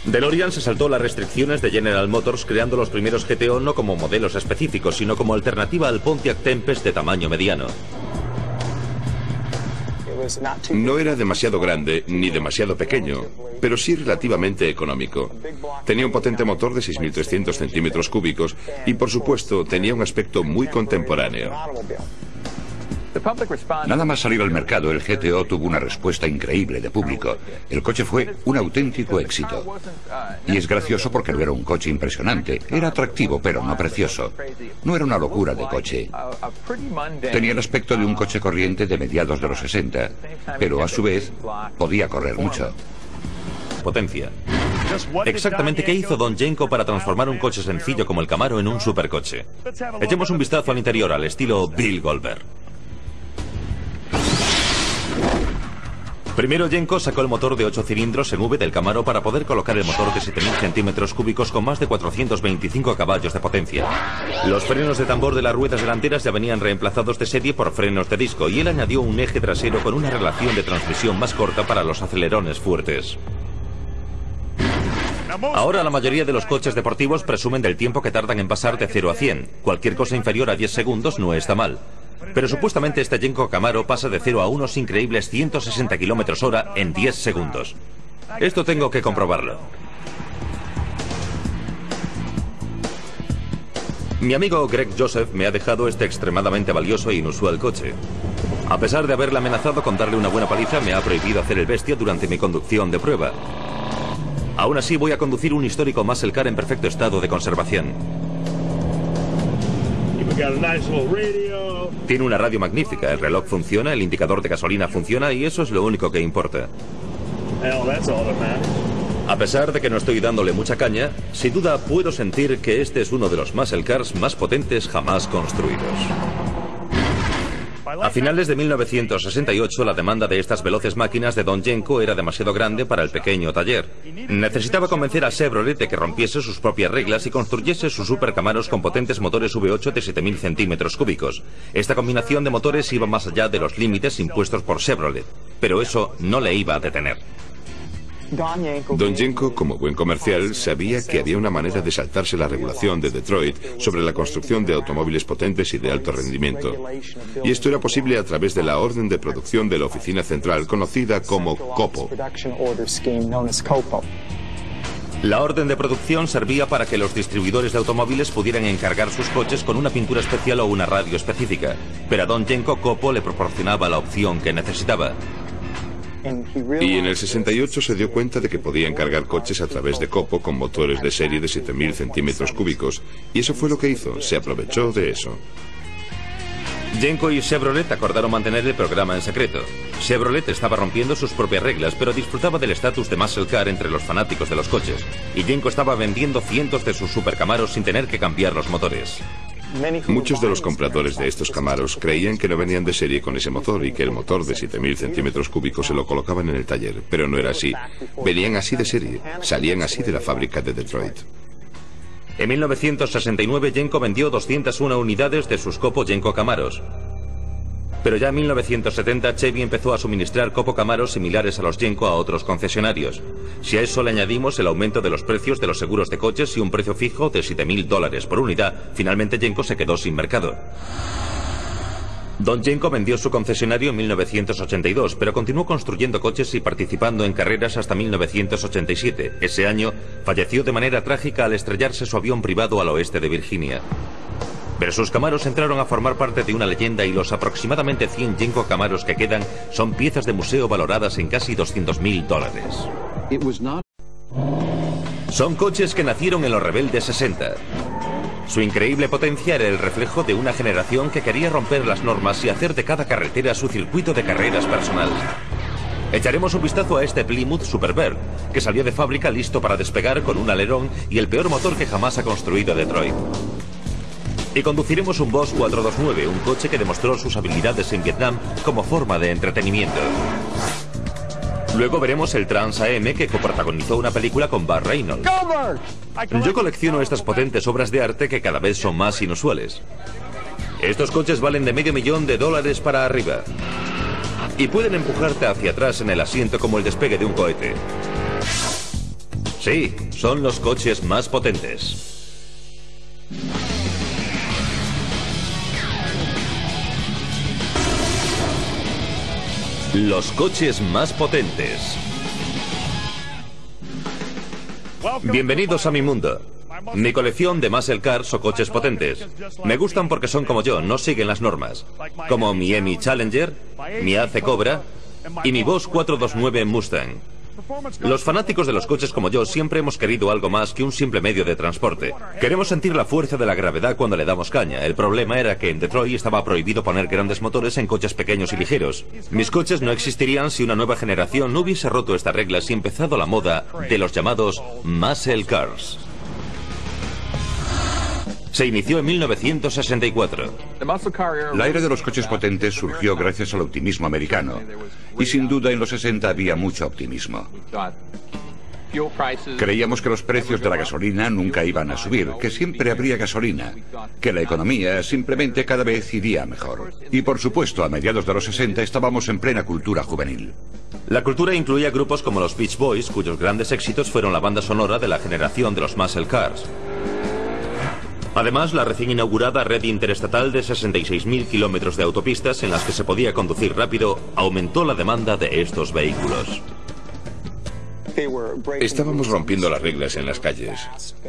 DeLorean se saltó las restricciones de General Motors creando los primeros GTO no como modelos específicos, sino como alternativa al Pontiac Tempest de tamaño mediano. No era demasiado grande ni demasiado pequeño, pero sí relativamente económico. Tenía un potente motor de 6.300 centímetros cúbicos y, por supuesto, tenía un aspecto muy contemporáneo. Nada más salir al mercado, el GTO tuvo una respuesta increíble de público. El coche fue un auténtico éxito. Y es gracioso porque no era un coche impresionante. Era atractivo, pero no precioso. No era una locura de coche. Tenía el aspecto de un coche corriente de mediados de los 60, pero a su vez podía correr mucho. Potencia. Exactamente qué hizo Don Jenko para transformar un coche sencillo como el Camaro en un supercoche. Echemos un vistazo al interior al estilo Bill Goldberg. Primero Jenko sacó el motor de 8 cilindros en V del Camaro para poder colocar el motor de 7.000 centímetros cúbicos con más de 425 caballos de potencia. Los frenos de tambor de las ruedas delanteras ya venían reemplazados de serie por frenos de disco y él añadió un eje trasero con una relación de transmisión más corta para los acelerones fuertes. Ahora la mayoría de los coches deportivos presumen del tiempo que tardan en pasar de 0 a 100. Cualquier cosa inferior a 10 segundos no está mal. Pero supuestamente este Jenko Camaro pasa de 0 a unos increíbles 160 km/h en 10 segundos. Esto tengo que comprobarlo. Mi amigo Greg Joseph me ha dejado este extremadamente valioso e inusual coche. A pesar de haberle amenazado con darle una buena paliza, me ha prohibido hacer el bestia durante mi conducción de prueba. Aún así, voy a conducir un histórico muscle car en perfecto estado de conservación. Tiene una radio magnífica, el reloj funciona, el indicador de gasolina funciona y eso es lo único que importa. A pesar de que no estoy dándole mucha caña, sin duda puedo sentir que este es uno de los muscle cars más potentes jamás construidos. A finales de 1968, la demanda de estas veloces máquinas de Don Jenko era demasiado grande para el pequeño taller. Necesitaba convencer a Chevrolet de que rompiese sus propias reglas y construyese sus Super Camaros con potentes motores V8 de 7.000 centímetros cúbicos. Esta combinación de motores iba más allá de los límites impuestos por Chevrolet, pero eso no le iba a detener. Don Jenko, como buen comercial, sabía que había una manera de saltarse la regulación de Detroit sobre la construcción de automóviles potentes y de alto rendimiento. Y esto era posible a través de la orden de producción de la oficina central conocida como COPO. La orden de producción servía para que los distribuidores de automóviles pudieran encargar sus coches con una pintura especial o una radio específica, pero a Don Jenko COPO le proporcionaba la opción que necesitaba. Y en el 68 se dio cuenta de que podía encargar coches a través de COPO con motores de serie de 7.000 centímetros cúbicos. Y eso fue lo que hizo, se aprovechó de eso. Jenko y Chevrolet acordaron mantener el programa en secreto. Chevrolet estaba rompiendo sus propias reglas, pero disfrutaba del estatus de muscle car entre los fanáticos de los coches. Y Jenko estaba vendiendo cientos de sus Super Camaros sin tener que cambiar los motores. Muchos de los compradores de estos Camaros creían que no venían de serie con ese motor y que el motor de 7.000 centímetros cúbicos se lo colocaban en el taller, pero no era así. Venían así de serie, salían así de la fábrica de Detroit. En 1969, Jenko vendió 201 unidades de sus COPO Jenko Camaros. Pero ya en 1970, Chevy empezó a suministrar COPO Camaros similares a los Jenko a otros concesionarios. Si a eso le añadimos el aumento de los precios de los seguros de coches y un precio fijo de $7.000 por unidad, finalmente Jenko se quedó sin mercado. Don Jenko vendió su concesionario en 1982, pero continuó construyendo coches y participando en carreras hasta 1987. Ese año falleció de manera trágica al estrellarse su avión privado al oeste de Virginia. Pero sus Camaros entraron a formar parte de una leyenda y los aproximadamente 100 Jenko Camaros que quedan son piezas de museo valoradas en casi $200.000. Son coches que nacieron en los rebeldes 60. Su increíble potencia era el reflejo de una generación que quería romper las normas y hacer de cada carretera su circuito de carreras personal. Echaremos un vistazo a este Plymouth Superbird, que salió de fábrica listo para despegar con un alerón y el peor motor que jamás ha construido Detroit. Y conduciremos un Boss 429, un coche que demostró sus habilidades en Vietnam como forma de entretenimiento. Luego veremos el Trans AM, que coprotagonizó una película con Burt Reynolds. Yo colecciono estas potentes obras de arte que cada vez son más inusuales. Estos coches valen de $500,000 para arriba. Y pueden empujarte hacia atrás en el asiento como el despegue de un cohete. Sí, son los coches más potentes. Los coches más potentes. Bienvenidos a mi mundo. Mi colección de muscle cars o coches potentes. Me gustan porque son como yo, no siguen las normas. Como mi Hemi Challenger, mi AC Cobra y mi Boss 429 Mustang. Los fanáticos de los coches como yo siempre hemos querido algo más que un simple medio de transporte. Queremos sentir la fuerza de la gravedad cuando le damos caña. El problema era que en Detroit estaba prohibido poner grandes motores en coches pequeños y ligeros. Mis coches no existirían si una nueva generación no hubiese roto estas reglas y empezado la moda de los llamados muscle cars. Se inició en 1964. La era de los coches potentes surgió gracias al optimismo americano. Y sin duda en los 60 había mucho optimismo. Creíamos que los precios de la gasolina nunca iban a subir, que siempre habría gasolina, que la economía simplemente cada vez iría mejor. Y por supuesto, a mediados de los 60 estábamos en plena cultura juvenil. La cultura incluía grupos como los Beach Boys, cuyos grandes éxitos fueron la banda sonora de la generación de los muscle cars. Además, la recién inaugurada red interestatal de 66.000 kilómetros de autopistas en las que se podía conducir rápido aumentó la demanda de estos vehículos. Estábamos rompiendo las reglas en las calles.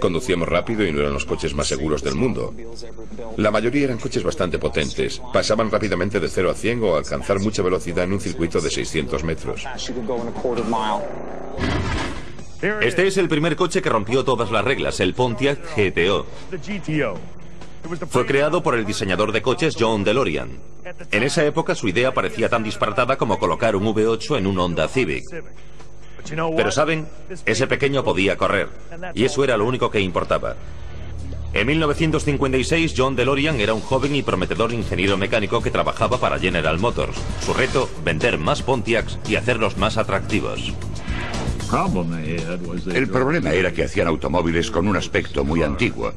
Conducíamos rápido y no eran los coches más seguros del mundo. La mayoría eran coches bastante potentes. Pasaban rápidamente de 0 a 100 o alcanzar mucha velocidad en un circuito de 600 metros. Este es el primer coche que rompió todas las reglas, el Pontiac GTO. Fue creado por el diseñador de coches John DeLorean. En esa época su idea parecía tan disparatada como colocar un V8 en un Honda Civic. Pero ¿saben? Ese pequeño podía correr, y eso era lo único que importaba. En 1956, John DeLorean era un joven y prometedor ingeniero mecánico que trabajaba para General Motors. Su reto, vender más Pontiacs y hacerlos más atractivos. El problema era que hacían automóviles con un aspecto muy antiguo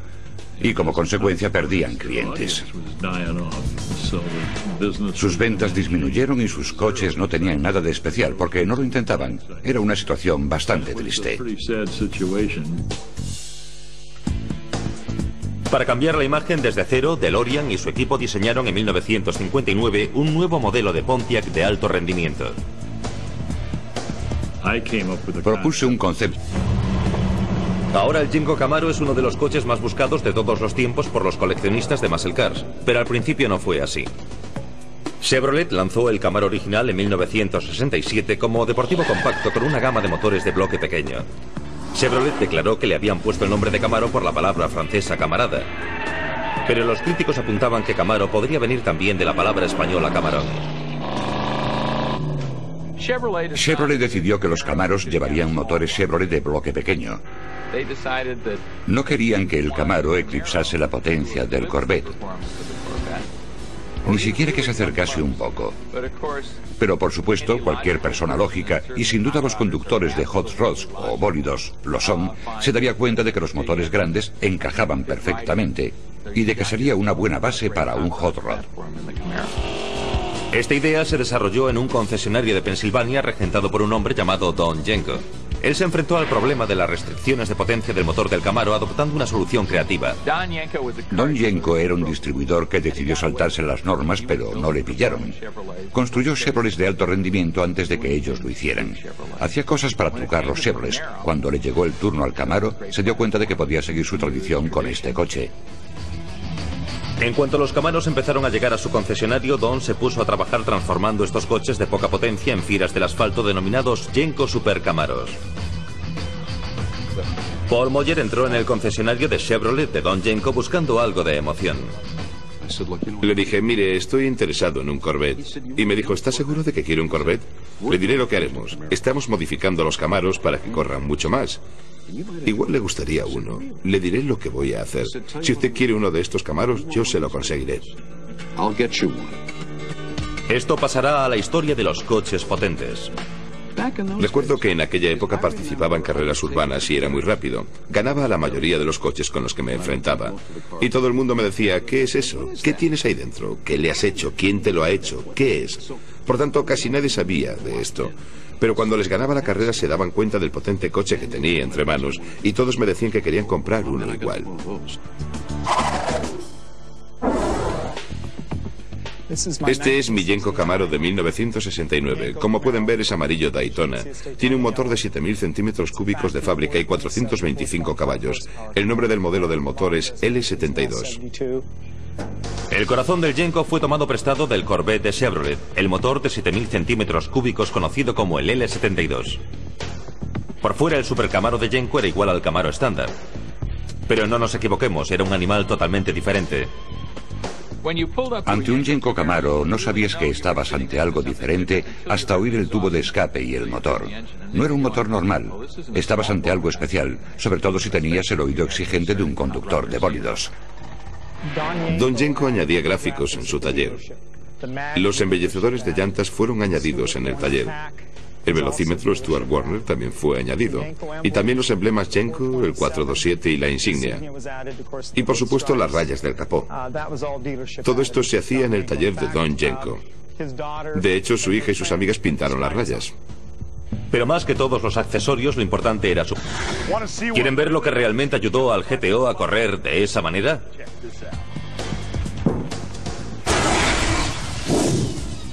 y como consecuencia perdían clientes. Sus ventas disminuyeron y sus coches no tenían nada de especial porque no lo intentaban. Era una situación bastante triste. Para cambiar la imagen desde cero, DeLorean y su equipo diseñaron en 1959 un nuevo modelo de Pontiac de alto rendimiento. Propuse un concepto. Ahora el Yenko Camaro es uno de los coches más buscados de todos los tiempos por los coleccionistas de muscle cars, pero al principio no fue así. Chevrolet lanzó el Camaro original en 1967 como deportivo compacto con una gama de motores de bloque pequeño. Chevrolet declaró que le habían puesto el nombre de Camaro por la palabra francesa camarada. Pero los críticos apuntaban que Camaro podría venir también de la palabra española camarón. Chevrolet decidió que los Camaros llevarían motores Chevrolet de bloque pequeño. No querían que el Camaro eclipsase la potencia del Corvette. Ni siquiera que se acercase un poco. Pero por supuesto, cualquier persona lógica, y sin duda los conductores de hot rods o bólidos lo son, se daría cuenta de que los motores grandes encajaban perfectamente y de que sería una buena base para un hot rod. Esta idea se desarrolló en un concesionario de Pensilvania regentado por un hombre llamado Don Yenko. Él se enfrentó al problema de las restricciones de potencia del motor del Camaro adoptando una solución creativa. Don Yenko era un distribuidor que decidió saltarse las normas, pero no le pillaron. Construyó Chevrolets de alto rendimiento antes de que ellos lo hicieran. Hacía cosas para trucar los Chevrolets. Cuando le llegó el turno al Camaro, se dio cuenta de que podía seguir su tradición con este coche. En cuanto los Camaros empezaron a llegar a su concesionario, Don se puso a trabajar transformando estos coches de poca potencia en firas del asfalto denominados Yenko Super Camaros. Paul Moyer entró en el concesionario de Chevrolet de Don Yenko buscando algo de emoción. Le dije, mire, estoy interesado en un Corvette. Y me dijo, ¿está seguro de que quiere un Corvette? Le diré lo que haremos. Estamos modificando los Camaros para que corran mucho más. Igual le gustaría uno. Le diré lo que voy a hacer. Si usted quiere uno de estos Camaros, yo se lo conseguiré. Esto pasará a la historia de los coches potentes. Recuerdo que en aquella época participaba en carreras urbanas y era muy rápido. Ganaba a la mayoría de los coches con los que me enfrentaba. Y todo el mundo me decía, ¿qué es eso? ¿Qué tienes ahí dentro? ¿Qué le has hecho? ¿Quién te lo ha hecho? ¿Qué es? Por tanto, casi nadie sabía de esto. Pero cuando les ganaba la carrera se daban cuenta del potente coche que tenía entre manos y todos me decían que querían comprar uno igual. Este es mi Yenko Camaro de 1969. Como pueden ver, es amarillo Daytona. Tiene un motor de 7.000 centímetros cúbicos de fábrica y 425 caballos. El nombre del modelo del motor es L72. El corazón del Yenko fue tomado prestado del Corvette de Chevrolet, el motor de 7.000 centímetros cúbicos conocido como el L72. Por fuera, el Super Camaro de Yenko era igual al Camaro estándar. Pero no nos equivoquemos, era un animal totalmente diferente. Ante un Yenko Camaro no sabías que estabas ante algo diferente hasta oír el tubo de escape y el motor. No era un motor normal, estabas ante algo especial, sobre todo si tenías el oído exigente de un conductor de bólidos. Don Yenko añadía gráficos en su taller. Los embellecedores de llantas fueron añadidos en el taller. El velocímetro Stuart Warner también fue añadido. Y también los emblemas Yenko, el 427 y la insignia. Y por supuesto las rayas del capó. Todo esto se hacía en el taller de Don Yenko. De hecho, su hija y sus amigas pintaron las rayas. Pero más que todos los accesorios, lo importante era su... ¿Quieren ver lo que realmente ayudó al GTO a correr de esa manera?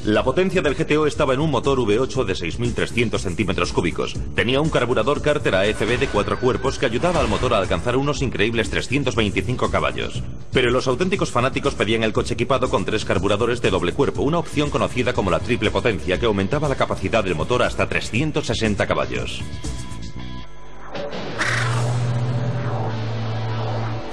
La potencia del GTO estaba en un motor V8 de 6.300 centímetros cúbicos. Tenía un carburador Carter AFB de 4 cuerpos que ayudaba al motor a alcanzar unos increíbles 325 caballos. Pero los auténticos fanáticos pedían el coche equipado con 3 carburadores de doble cuerpo, una opción conocida como la triple potencia que aumentaba la capacidad del motor hasta 360 caballos.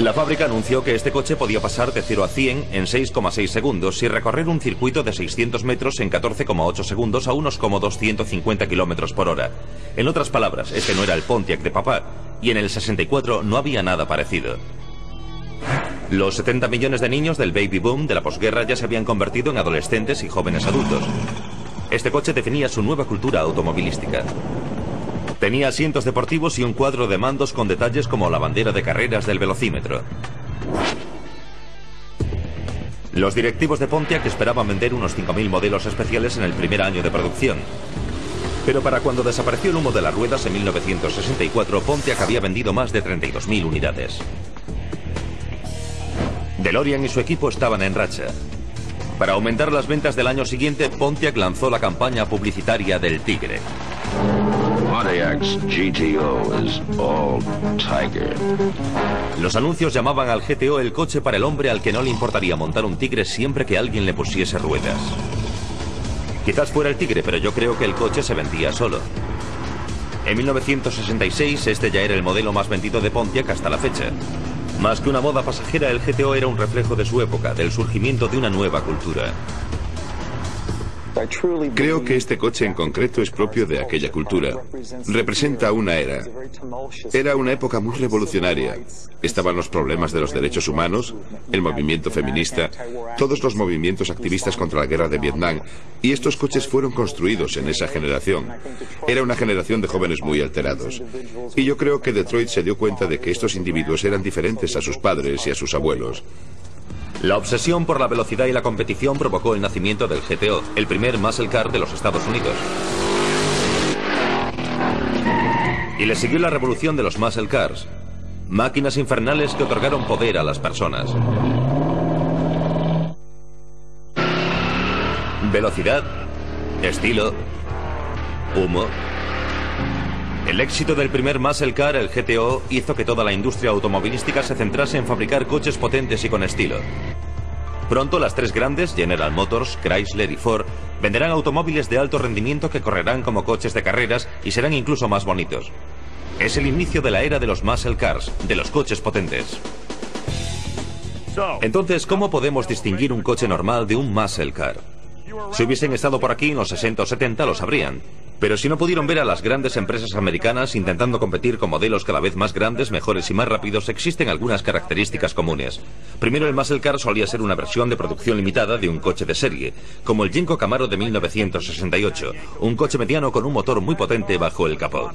La fábrica anunció que este coche podía pasar de 0 a 100 en 6,6 segundos y recorrer un circuito de 600 metros en 14,8 segundos a unos cómodos 150 kilómetros por hora. En otras palabras, este no era el Pontiac de papá, y en el 64 no había nada parecido. Los 70 millones de niños del baby boom de la posguerra ya se habían convertido en adolescentes y jóvenes adultos. Este coche definía su nueva cultura automovilística. Tenía asientos deportivos y un cuadro de mandos con detalles como la bandera de carreras del velocímetro. Los directivos de Pontiac esperaban vender unos 5.000 modelos especiales en el primer año de producción. Pero para cuando desapareció el humo de las ruedas en 1964, Pontiac había vendido más de 32.000 unidades. DeLorean y su equipo estaban en racha. Para aumentar las ventas del año siguiente, Pontiac lanzó la campaña publicitaria del Tigre. Pontiac's GTO is all Tiger. Los anuncios llamaban al GTO el coche para el hombre al que no le importaría montar un Tigre siempre que alguien le pusiese ruedas. Quizás fuera el Tigre, pero yo creo que el coche se vendía solo. En 1966, este ya era el modelo más vendido de Pontiac hasta la fecha. Más que una moda pasajera, el GTO era un reflejo de su época, del surgimiento de una nueva cultura. Creo que este coche en concreto es propio de aquella cultura. Representa una era. Era una época muy revolucionaria. Estaban los problemas de los derechos humanos, el movimiento feminista, todos los movimientos activistas contra la guerra de Vietnam, y estos coches fueron construidos en esa generación. Era una generación de jóvenes muy alterados. Y yo creo que Detroit se dio cuenta de que estos individuos eran diferentes a sus padres y a sus abuelos. La obsesión por la velocidad y la competición provocó el nacimiento del GTO, el primer muscle car de los Estados Unidos. Y le siguió la revolución de los muscle cars, máquinas infernales que otorgaron poder a las personas. Velocidad, estilo, humo. El éxito del primer muscle car, el GTO, hizo que toda la industria automovilística se centrase en fabricar coches potentes y con estilo. Pronto las tres grandes, General Motors, Chrysler y Ford, venderán automóviles de alto rendimiento que correrán como coches de carreras y serán incluso más bonitos. Es el inicio de la era de los muscle cars, de los coches potentes. Entonces, ¿cómo podemos distinguir un coche normal de un muscle car? Si hubiesen estado por aquí en los 60 o 70 lo sabrían. Pero si no pudieron ver a las grandes empresas americanas intentando competir con modelos cada vez más grandes, mejores y más rápidos, existen algunas características comunes. Primero, el muscle car solía ser una versión de producción limitada de un coche de serie, como el Yenko Camaro de 1968, un coche mediano con un motor muy potente bajo el capó.